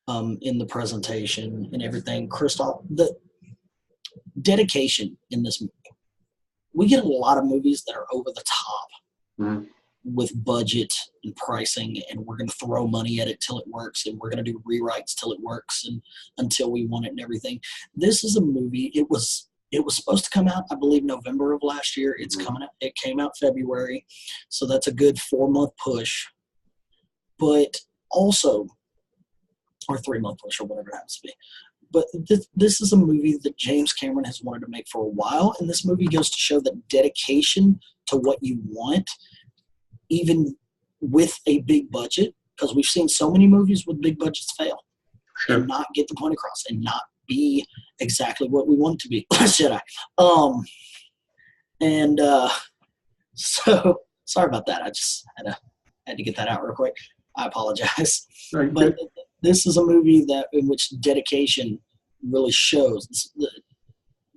in the presentation and everything. Christoph, the dedication in this movie. We get a lot of movies that are over the top with budget and pricing, and we're going to throw money at it till it works, and we're going to do rewrites till it works and until we want it and everything. This is a movie. It was supposed to come out, I believe, November of last year. It's coming out. It came out February, so that's a good 4-month push. But also, or 3-month push, or whatever it happens to be. But this is a movie that James Cameron has wanted to make for a while, and this movie goes to show that dedication to what you want, even with a big budget, because we've seen so many movies with big budgets fail and not get the point across and not be exactly what we want it to be. Should I? So sorry about that. I just had to get that out real quick. I apologize. But this is a movie in which dedication really shows.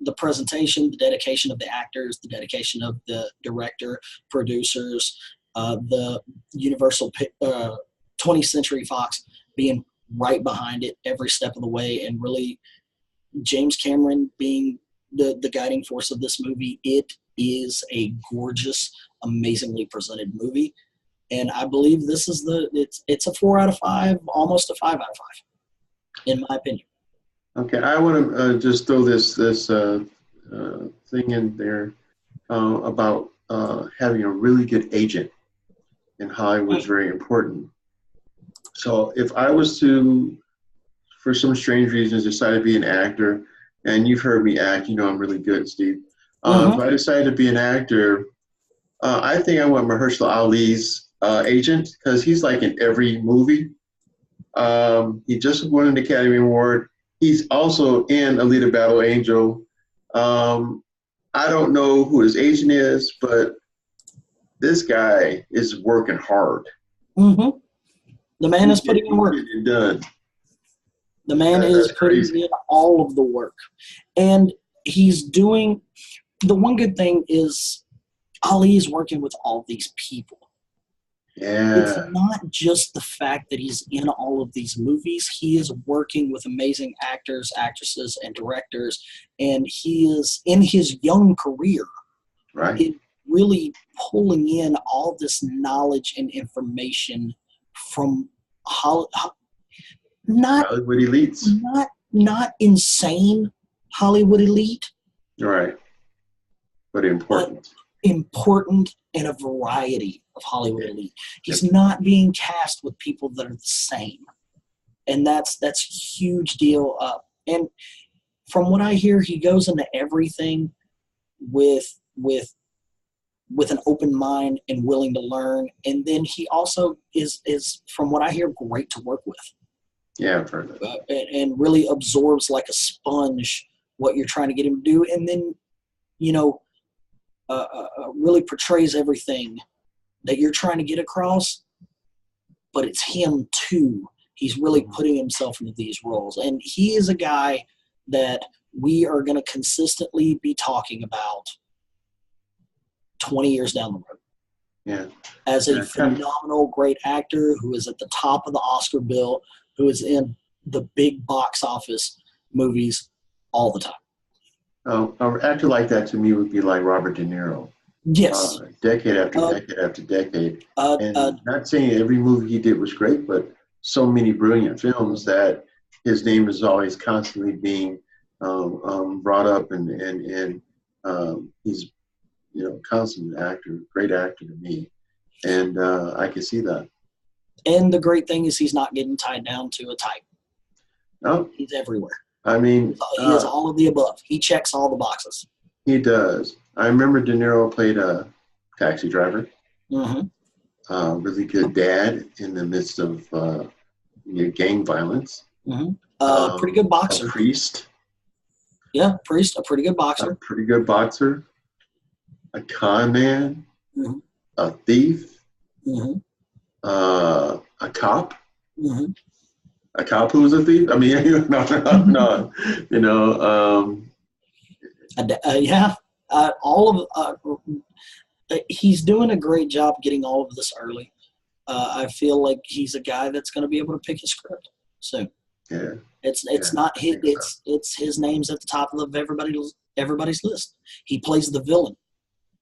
The presentation, the dedication of the actors, the dedication of the director, producers, the Universal 20th Century Fox being right behind it every step of the way, and really James Cameron being the guiding force of this movie. It is a gorgeous, amazingly presented movie, and I believe this is it's a 4 out of 5, almost a 5 out of 5, in my opinion. Okay, I want to just throw this thing in there about having a really good agent in Hollywood is very important. So if I was to, for some strange reasons, decide to be an actor, and you've heard me act, you know I'm really good, Steve. If I decided to be an actor, I think I want Mahershala Ali's agent, because he's like in every movie. He just won an Academy Award. He's also in Alita Battle Angel. I don't know who his agent is, but this guy is working hard. Mm-hmm. The man is putting in work. Done. The man is putting in all of the work. And he's doing – the one good thing is Ali is working with all these people. Yeah. It's not just the fact that he's in all of these movies. He is working with amazing actors, actresses, and directors, and he is, in his young career, right, really pulling in all this knowledge and information from Hollywood elites. Not insane Hollywood elite. Right. But important. Important in a variety of Hollywood elite. He's not being cast with people that are the same. And that's a huge deal. And from what I hear, he goes into everything with an open mind and willing to learn. And then he also is from what I hear, great to work with. Yeah, I've heard that. And really absorbs like a sponge what you're trying to get him to do. And then, really portrays everything that you're trying to get across, but it's him too. He's really putting himself into these roles. And he is a guy that we are going to consistently be talking about 20 years down the road. Yeah. As a phenomenal, great actor who is at the top of the Oscar bill, who is in the big box office movies all the time. An actor like that to me would be like Robert De Niro. Yes. Decade after decade after decade. And not saying every movie he did was great, but so many brilliant films that his name is always constantly being brought up, and he's constant actor, great actor to me, and I can see that. And the great thing is he's not getting tied down to a type. No, he's everywhere. I mean, he is all of the above. He checks all the boxes. He does. I remember De Niro played a taxi driver. Mm-hmm. Really good dad in the midst of gang violence. Mm-hmm. Pretty good boxer. A priest. Yeah, priest. A pretty good boxer. A pretty good boxer. A con man. Mm-hmm. A thief. Mm-hmm. A cop. Mm-hmm. A cop who was a thief? I mean, no. Yeah. All of he's doing a great job getting all of this early. I feel like he's a guy that's going to be able to pick his script soon. Yeah. It's not his. It's his name's at the top of everybody's list. He plays the villain.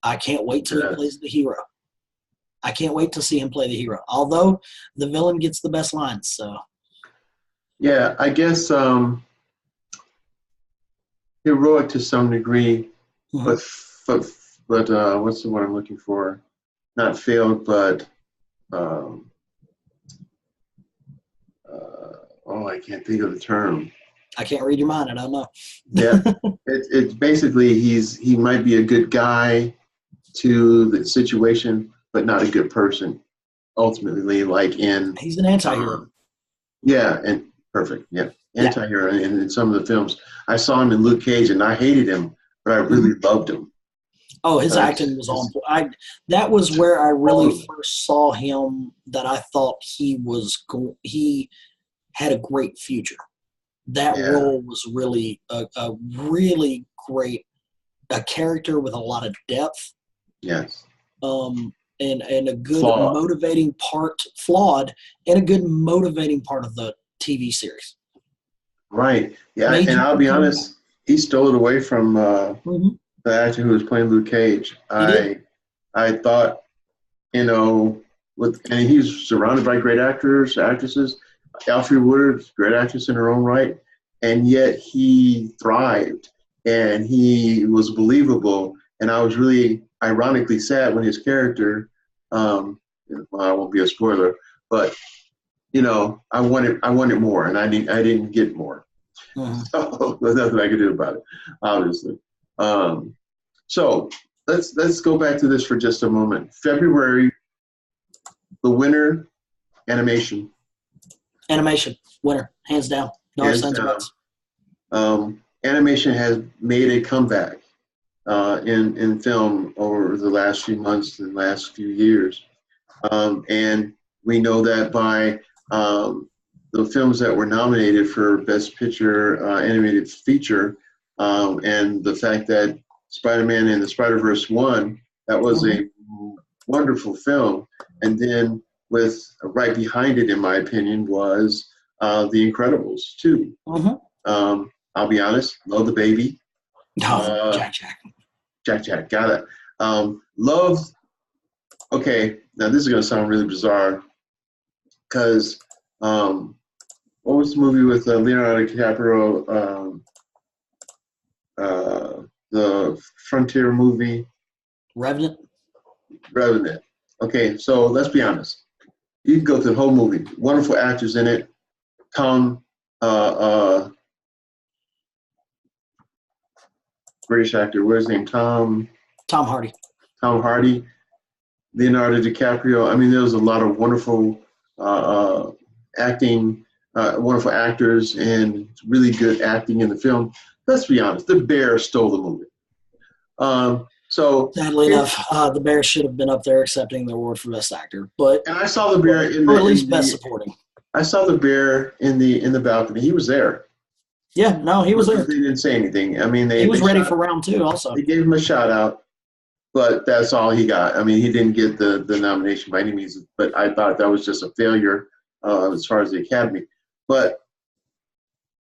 I can't wait till he plays the hero. I can't wait to see him play the hero. Although the villain gets the best lines, so. Yeah, I guess heroic to some degree, mm-hmm. but what's the word I'm looking for? Not failed, but I can't think of the term. I can't read your mind. I don't know. Yeah, it's basically he might be a good guy, to the situation, but not a good person. Ultimately, like in He's an anti-hero. Yeah, and perfect. Yeah, Yeah. anti-hero in some of the films. I saw him in Luke Cage, and I hated him, but I really loved him. Oh, his acting was on point. That was where I really first saw him. That I thought he had a great future. That role was really a really great character with a lot of depth. Yes. And a good motivating part, flawed, and a good motivating part of the TV series. Right. Yeah, and I'll be honest, he stole it away from the actor who was playing Luke Cage. I thought, and he's surrounded by great actors, actresses. Alfre Woodard, great actress in her own right, and yet he thrived and he was believable. And I was really ironically sad when his character, well, I won't be a spoiler, but I wanted more, and I didn't get more. So there's nothing I could do about it, obviously. So let's go back to this for just a moment. February, the winner, animation. Animation winner, hands down. No sense about it. Animation has made a comeback in film over the last few months and last few years. And we know that by the films that were nominated for Best Picture Animated Feature, and the fact that Spider-Man and the Spider-Verse won, that was a wonderful film. And then right behind it, in my opinion, was The Incredibles 2. I'll be honest, love the baby. Jack, got it. Okay, now this is going to sound really bizarre, because what was the movie with Leonardo DiCaprio, the Frontier movie? Revenant. Okay, so let's be honest. You can go through the whole movie. Wonderful actors in it. British actor, what's his name? Tom Hardy. Tom Hardy. Leonardo DiCaprio. I mean, there was a lot of wonderful acting, wonderful actors, and really good acting in the film. Let's be honest, the Bear stole the movie. Sadly enough, the Bear should have been up there accepting the award for Best Actor. But I saw the Bear or at least Best Supporting. I saw the Bear in the balcony. He was there. Yeah, no, he was there. They didn't say anything. I mean, he was ready for round 2 also. They gave him a shout out, but that's all he got. I mean, he didn't get the nomination by any means, but I thought that was just a failure as far as the Academy. But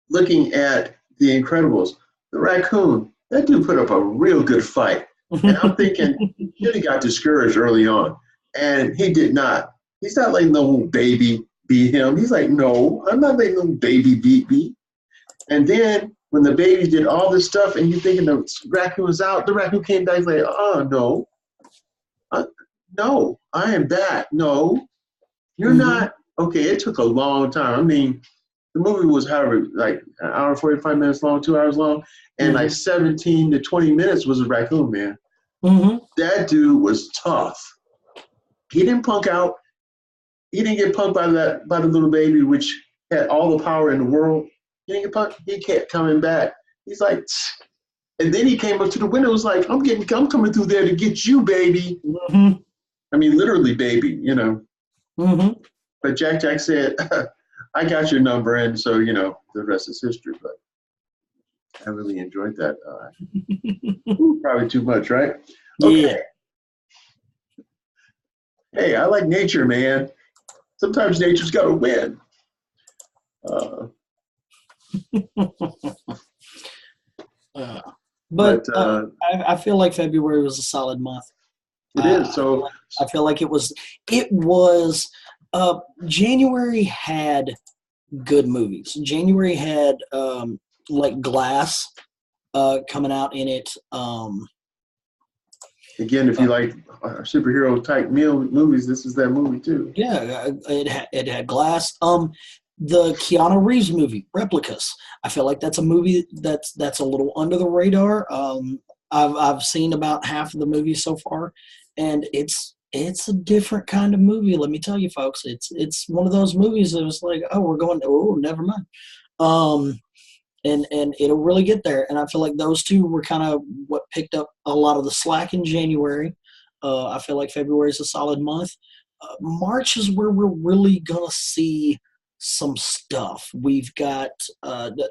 looking at The Incredibles, the raccoon, that dude put up a real good fight. And I'm thinking he should have got discouraged early on. And he did not. He's not letting no baby beat him. He's like, no, I'm not letting no baby beat me. And then when the baby did all this stuff and you're thinking the raccoon was out, the raccoon came back like, oh, no. No, I am back. No, you're not. Okay, it took a long time. I mean, the movie was like an hour and 45 minutes long, 2 hours long, and like 17 to 20 minutes was a raccoon, man. That dude was tough. He didn't punk out. He didn't get punked by the little baby, which had all the power in the world. He didn't get punked. He kept coming back. He's like, and then he came up to the window. Was like, I'm coming through there to get you, baby. I mean, literally, baby. But Jack said, I got your number, and so the rest is history. But I really enjoyed that. Probably too much, right? Okay. Yeah. Hey, I like nature, man. Sometimes nature's got to win. I feel like February was a solid month. It is. So I feel like it was. January had good movies. January had like Glass coming out in it. Again, if you like superhero type movies, this is that movie too. Yeah, it had Glass. The Keanu Reeves movie, Replicas. I feel like that's a movie that's a little under the radar. I've seen about half of the movie so far, and it's a different kind of movie. Let me tell you, folks, it's one of those movies that was like, oh, we're going, oh, never mind. And it'll really get there. And I feel like those two were kind of what picked up a lot of the slack in January. I feel like February is a solid month. March is where we're really gonna see some stuff. We've got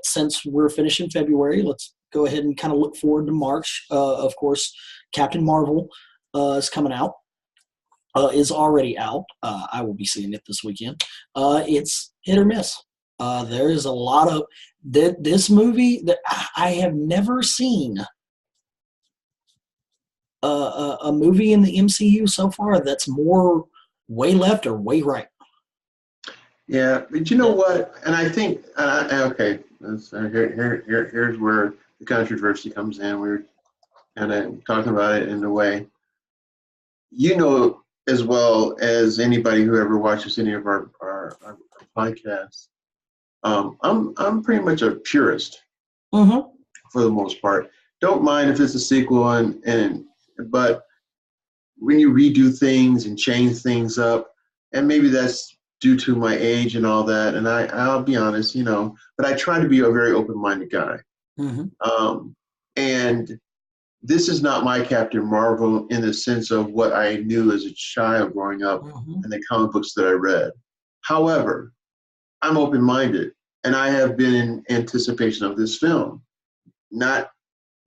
since we're finishing February, let's go ahead and kind of look forward to March. Of course, Captain Marvel is coming out. Is already out. I will be seeing it this weekend. It's hit or miss. There is a lot of this movie that I have never seen a movie in the MCU so far that's more way left or way right. Yeah, but you know what? And I think okay, here's where the controversy comes in. We're kind of talking about it in a way. You know as well as anybody who ever watches any of our podcasts. I'm pretty much a purist for the most part. Don't mind if it's a sequel, but when you redo things and change things up, and maybe that's due to my age and all that. And I'll be honest, but I try to be a very open-minded guy. And this is not my Captain Marvel in the sense of what I knew as a child growing up and the comic books that I read. However, I'm open-minded, and I have been in anticipation of this film. Not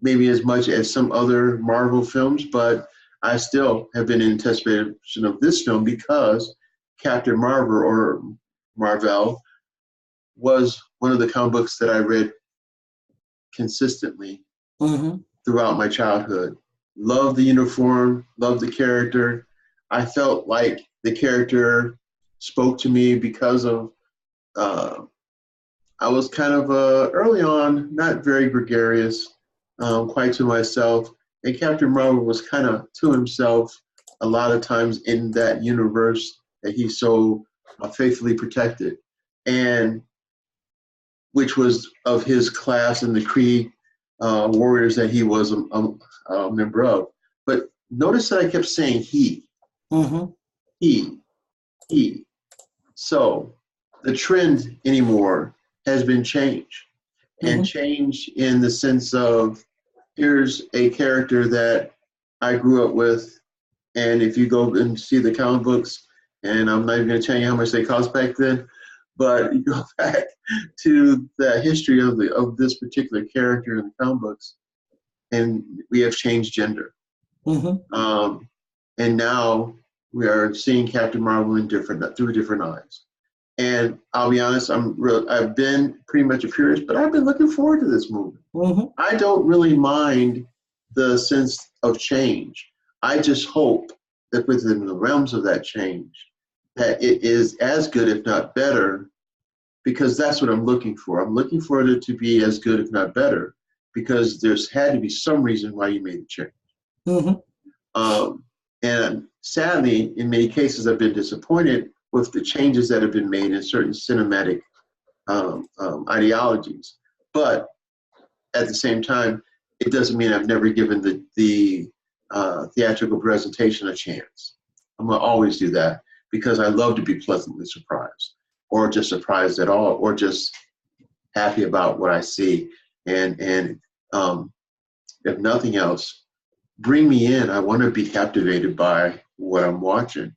maybe as much as some other Marvel films, but I still have been in anticipation of this film because Captain Marvel or Marvel was one of the comic books that I read consistently throughout my childhood. Loved the uniform, loved the character. I felt like the character spoke to me because of I was kind of early on not very gregarious, quite to myself, and Captain Marvel was kind of to himself a lot of times in that universe that he so faithfully protected, and which was of his class in the Kree warriors that he was a member of. But notice that I kept saying he. So the trend anymore has been changed, and change in the sense of here's a character that I grew up with, and if you go and see the comic books, and I'm not even going to tell you how much they cost back then, but you go back to the history of this particular character in the comic books, and we have changed gender. And now we are seeing Captain Marvel through different eyes. And I'll be honest, I've been pretty much a purist, but I've been looking forward to this movie. I don't really mind the sense of change. I just hope that within the realms of that change, that it is as good, if not better, because that's what I'm looking for. I'm looking for it to be as good, if not better, because there's had to be some reason why you made the change. And sadly, in many cases, I've been disappointed with the changes that have been made in certain cinematic ideologies. But at the same time, it doesn't mean I've never given the theatrical presentation a chance. I'm going to always do that because I love to be pleasantly surprised, or just surprised at all, or just happy about what I see. And if nothing else, bring me in. I want to be captivated by what I'm watching.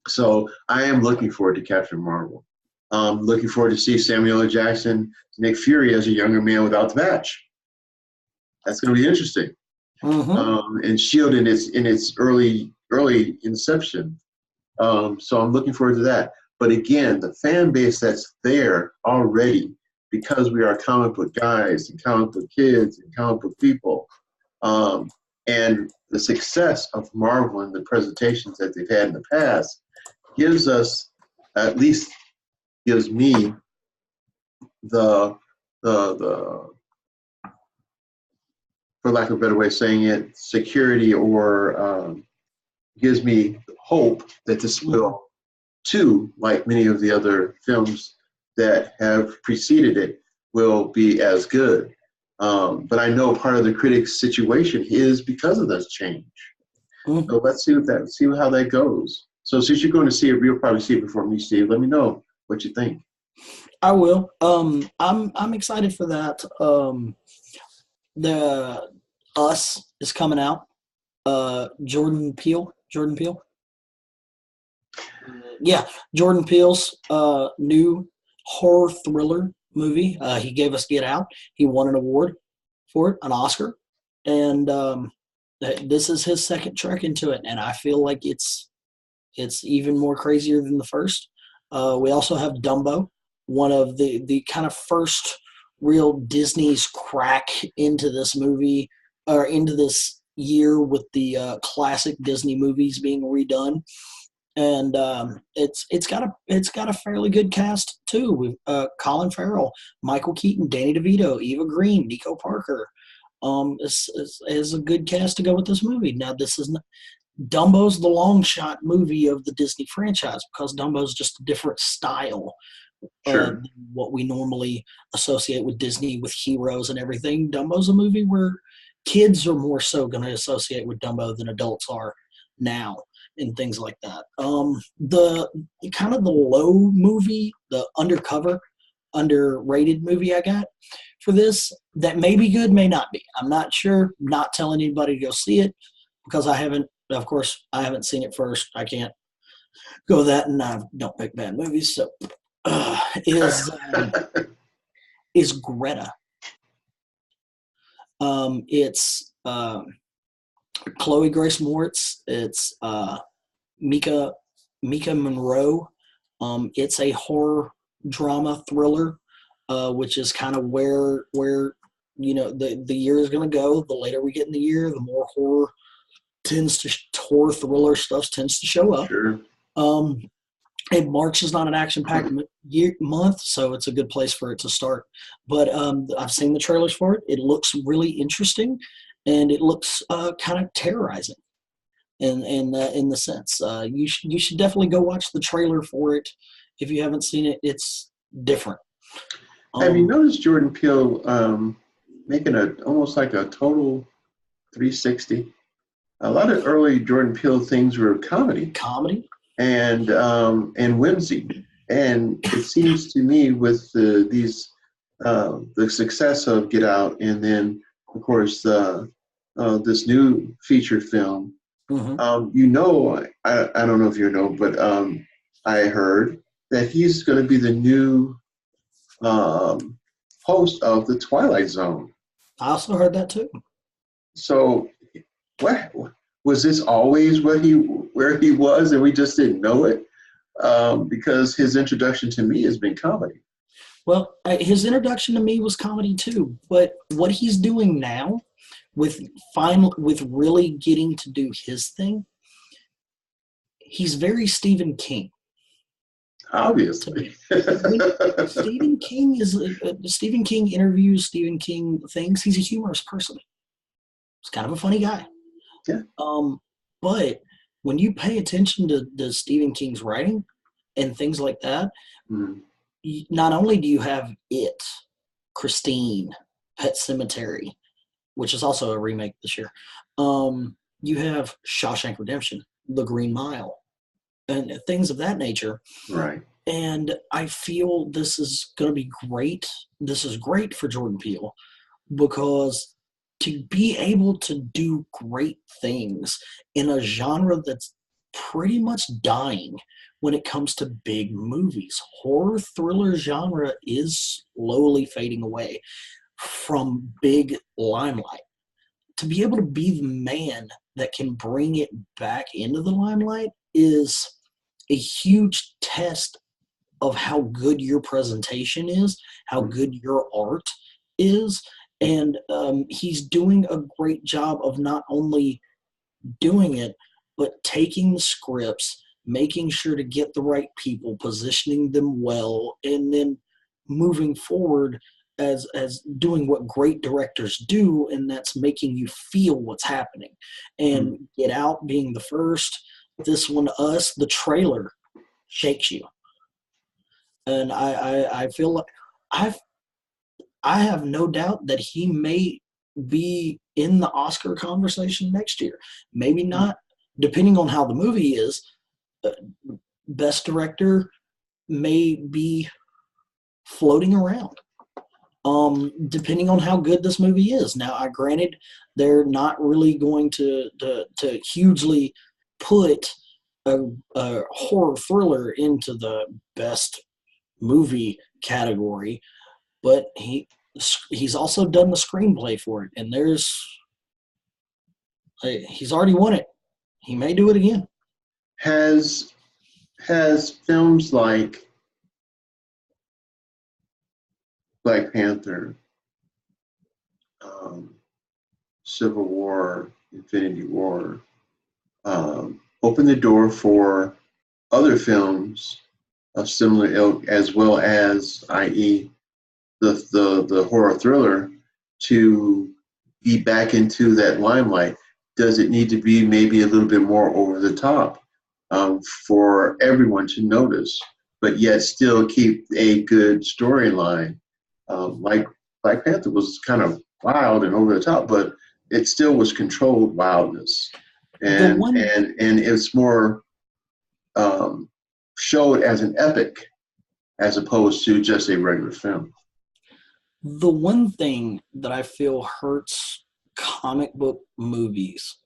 So I am looking forward to Captain Marvel. Looking forward to see Samuel L. Jackson, Nick Fury as a younger man without the patch. That's going to be interesting. And S.H.I.E.L.D. in its early inception. So I'm looking forward to that. But again, the fan base that's there already, because we are comic book guys and comic book kids and comic book people, and the success of Marvel and the presentations that they've had in the past gives us, at least gives me the for lack of a better way of saying it, security, or gives me hope that this will too, like many of the other films that have preceded it, will be as good. But I know part of the critics' situation is because of this change. Mm-hmm. So let's see how that goes. So since you're going to see it, you'll probably see it before me, Steve. Let me know what you think. I will. I'm excited for that. The Us is coming out. Jordan Peele. Jordan Peele. Yeah, Jordan Peele's new horror thriller movie. He gave us Get Out. He won an award for it, an Oscar, and this is his second trek into it, and I feel like it's even more crazier than the first. We also have Dumbo, one of the kind of first real Disney's crack into this movie or into this year with the classic Disney movies being redone, and it's got a fairly good cast too. We've Colin Farrell, Michael Keaton, Danny DeVito, Eva Green, Nico Parker. Is a good cast to go with this movie. Now, this is not, Dumbo's the long shot movie of the Disney franchise because Dumbo's just a different style Sure. than what we normally associate with Disney with heroes and everything. Dumbo's a movie where kids are more so going to associate with Dumbo than adults are now and things like that. The kind of the low movie, the underrated movie I got for this that may be good, may not be. I'm not sure. Not telling anybody to go see it because I haven't. Of course, I haven't seen it first. I can't go that, and I don't pick bad movies. So, uh, is is Greta? It's Chloe Grace Moritz. It's Mika Monroe. It's a horror drama thriller, which is kind of where the year is going to go. The later we get in the year, the more horror thriller stuff tends to show up. Sure. And March is not an action-packed month, so it's a good place for it to start. But I've seen the trailers for it. It looks really interesting, and it looks kind of terrorizing. In the sense, you should definitely go watch the trailer for it if you haven't seen it. It's different. Have you noticed Jordan Peele making almost like a total 360? A lot of early Jordan Peele things were comedy and whimsy, and it seems to me with the success of Get Out, and then of course this new feature film. Mm-hmm. I don't know if you know, but I heard that he's going to be the new host of the Twilight Zone. I also heard that too. So, what was this always where he was, and we just didn't know it? Because his introduction to me has been comedy. Well, his introduction to me was comedy too, but what he's doing now, with really getting to do his thing, he's very Stephen King. Obviously. Stephen King Stephen King interviews, Stephen King things. He's a humorous person. He's kind of a funny guy. Yeah. But when you pay attention to Stephen King's writing and things like that, not only do you have It, Christine, Pet Sematary, which is also a remake this year. You have Shawshank Redemption, The Green Mile, and things of that nature. Right. And I feel this is going to be great. This is great for Jordan Peele because to be able to do great things in a genre that's pretty much dying when it comes to big movies. Horror thriller genre is slowly fading away from big limelight. To be able to be the man that can bring it back into the limelight is a huge test of how good your presentation is, how good your art is. And he's doing a great job of not only doing it, but taking the scripts, making sure to get the right people, positioning them well, and then moving forward as doing what great directors do, and that's making you feel what's happening. And Get Out being the first, this one, Us, the trailer shakes you. And I feel like I have no doubt that he may be in the Oscar conversation next year. Maybe not, depending on how the movie is. uh, Best director may be floating around, depending on how good this movie is. Now, I granted they're not really going to hugely put a horror thriller into the best movie category, but he's also done the screenplay for it, and he's already won it. He may do it again. Has films like Black Panther, Civil War, Infinity War, opened the door for other films of similar ilk, as well as, i.e., the horror thriller, to be back into that limelight? Does it need to be maybe a little bit more over the top for everyone to notice, but yet still keep a good storyline? Like Black Panther was kind of wild and over the top, but it still was controlled wildness, and it's more showed as an epic as opposed to just a regular film. The one thing that I feel hurts comic book movies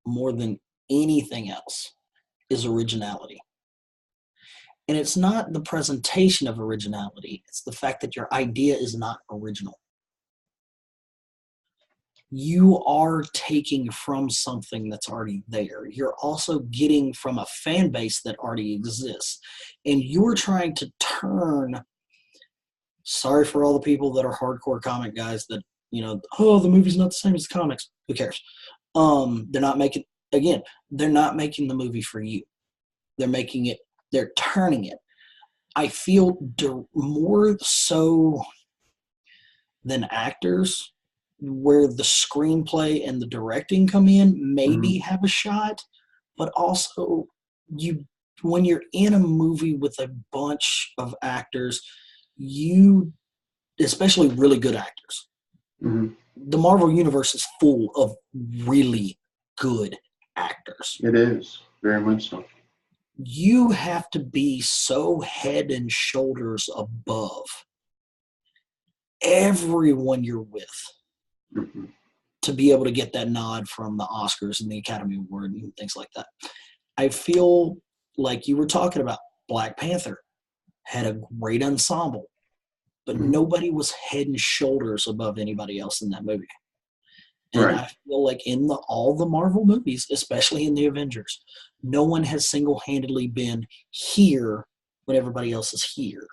more than anything else is originality. And it's not the presentation of originality, it's the fact that your idea is not original. You are taking from something that's already there. You're also getting from a fan base that already exists. And you're trying to turn, sorry for all the people that are hardcore comic guys that, oh, the movie's not the same as the comics. Who cares? They're not making the movie for you. They're turning it. I feel more so than actors, where the screenplay and the directing come in, maybe have a shot, but also when you're in a movie with a bunch of actors, especially really good actors. The Marvel Universe is full of really good actors. It is, very much so. You have to be so head and shoulders above everyone you're with to be able to get that nod from the Oscars and the Academy Award and things like that. I feel like you were talking about Black Panther had a great ensemble, but nobody was head and shoulders above anybody else in that movie. And I feel like in all the Marvel movies, especially in the Avengers, no one has single-handedly been here when everybody else is here.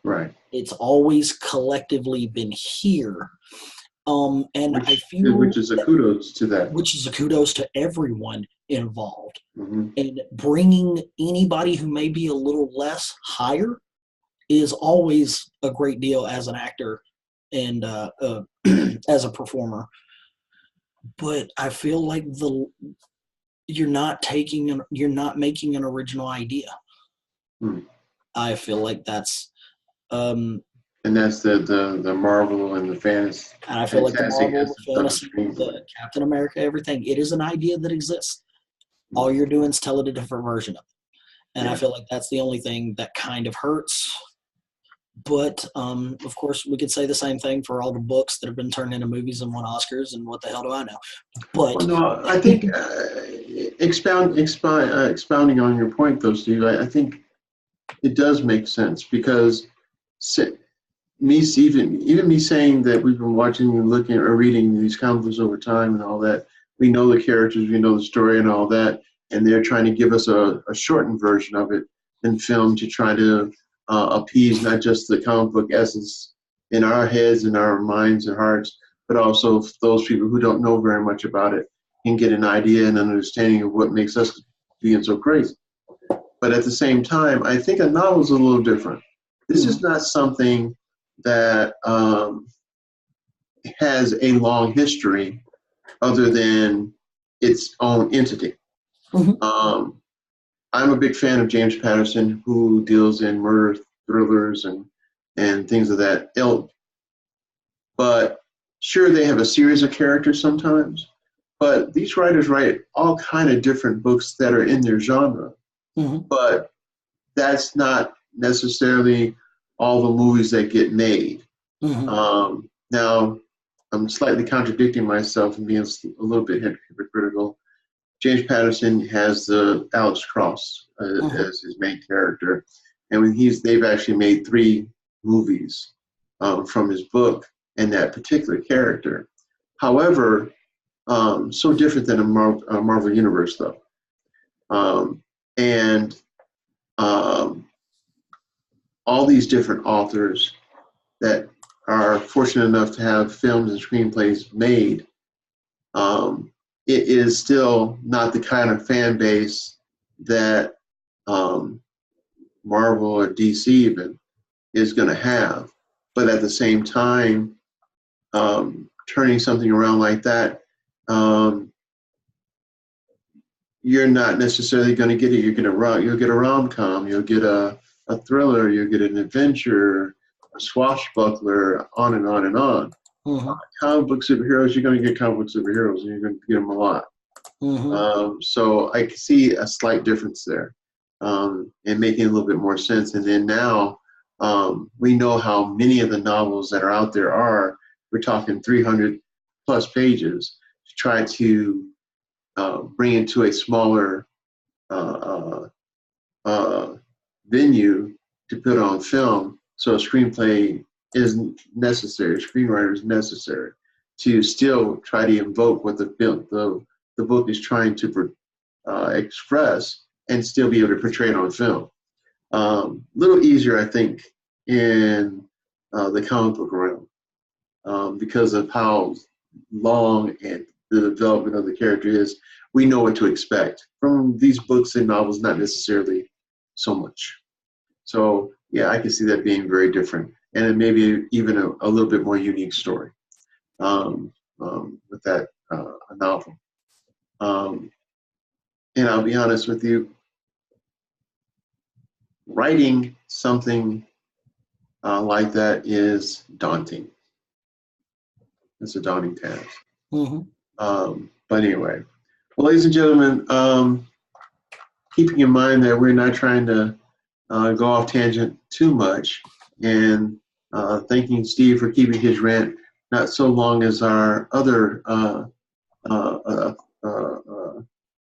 Right. It's always collectively been here. I feel which is a kudos to that. Which is a kudos to everyone involved. And bringing anybody who may be a little less higher is always a great deal as an actor and as a performer. But I feel like you're not making an original idea. I feel like that's and that's the Marvel and the fantasy. And I feel like the Marvel, the fantasy, the Captain America, everything, it is an idea that exists. All you're doing is telling a different version of it. And I feel like that's the only thing that kind of hurts. But, of course, we could say the same thing for all the books that have been turned into movies and won Oscars, and what the hell do I know? But no, I think expounding on your point, though, Steve, I think it does make sense, because me saying that we've been watching and looking or reading these comic books over time and all that, we know the characters, we know the story and all that, and they're trying to give us a shortened version of it in film to try to appease not just the comic book essence in our heads and our minds and hearts, but also those people who don't know very much about it can get an idea and an understanding of what makes us being so crazy. But at the same time, I think a novel is a little different. This is not something that has a long history other than its own entity. I'm a big fan of James Patterson, who deals in murder thrillers and things of that ilk. but sure, they have a series of characters sometimes, but these writers write all kind of different books that are in their genre. Mm-hmm. But that's not necessarily all the movies that get made. Mm-hmm. Now, I'm slightly contradicting myself and being a little bit hypocritical. James Patterson has the Alex Cross Mm-hmm. as his main character, and they've actually made 3 movies from his book and that particular character. However, so different than a Marvel Universe, though. And all these different authors that are fortunate enough to have films and screenplays made, it is still not the kind of fan base that Marvel or DC even is going to have. But at the same time, turning something around like that, you're not necessarily going to get it. You'll get a rom-com, you'll get a thriller, you'll get an adventure, a swashbuckler, on and on and on. Mm-hmm. Comic book superheroes, you're going to get comic book superheroes, and you're going to get them a lot. Mm-hmm. So I can see a slight difference there, and making a little bit more sense. And then now we know how many of the novels that are out there are. We're talking 300 plus pages to try to bring into a smaller uh, venue to put on film. So a screenplay is necessary, a screenwriter is necessary to still try to invoke what the book is trying to express and still be able to portray it on film. Little easier, I think, in the comic book realm because of how long and the development of the character is. We know what to expect from these books and novels, not necessarily so much. So yeah, I can see that being very different, and it may be even a little bit more unique story with that novel. And I'll be honest with you, writing something like that is daunting. It's a daunting task. Mm-hmm. But anyway, well, ladies and gentlemen, keeping in mind that we're not trying to go off tangent too much, and thanking Steve for keeping his rant not so long as our other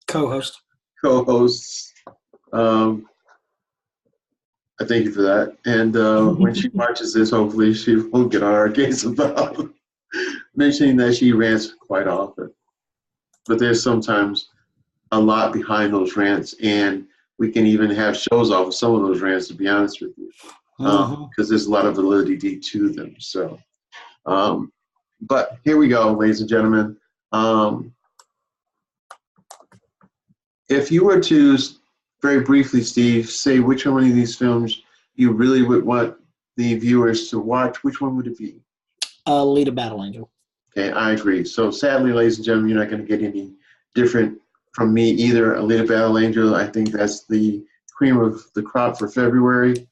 Co-host. co-hosts. I thank you for that. And when she watches this, hopefully she won't get on our case about mentioning that she rants quite often. But there's sometimes a lot behind those rants, and we can even have shows off of some of those rants, to be honest with you, because there's a lot of validity to them. So, but here we go, ladies and gentlemen. If you were to, very briefly, Steve, say which one of these films you really would want the viewers to watch, which one would it be? Alita Battle Angel. Okay, I agree. So sadly, ladies and gentlemen, you're not going to get any different from me either. Alita Battle Angel, I think that's the cream of the crop for February.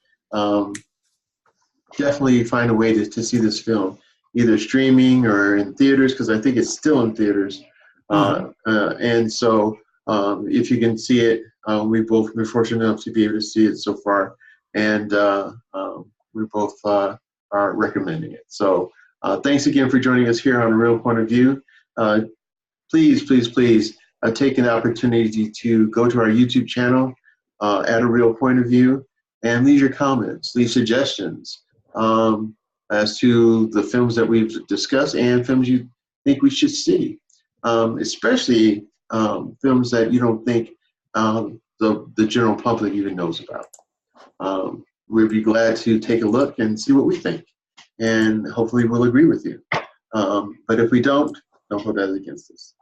Definitely find a way to see this film, either streaming or in theaters, because I think it's still in theaters. And so if you can see it, we've both been fortunate enough to be able to see it so far, and we both are recommending it. So thanks again for joining us here on A Real Point of View. Please take an opportunity to go to our YouTube channel at A Real Point of View and leave your comments, leave suggestions as to the films that we've discussed and films you think we should see, especially films that you don't think the general public even knows about. We'd be glad to take a look and see what we think, and hopefully we'll agree with you. But if we don't hold that against us.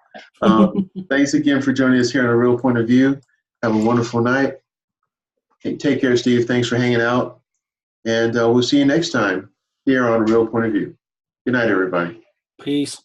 Thanks again for joining us here on A Real Point of View. Have a wonderful night. Take care, Steve. Thanks for hanging out. And we'll see you next time here on A Real Point of View. Good night, everybody. Peace.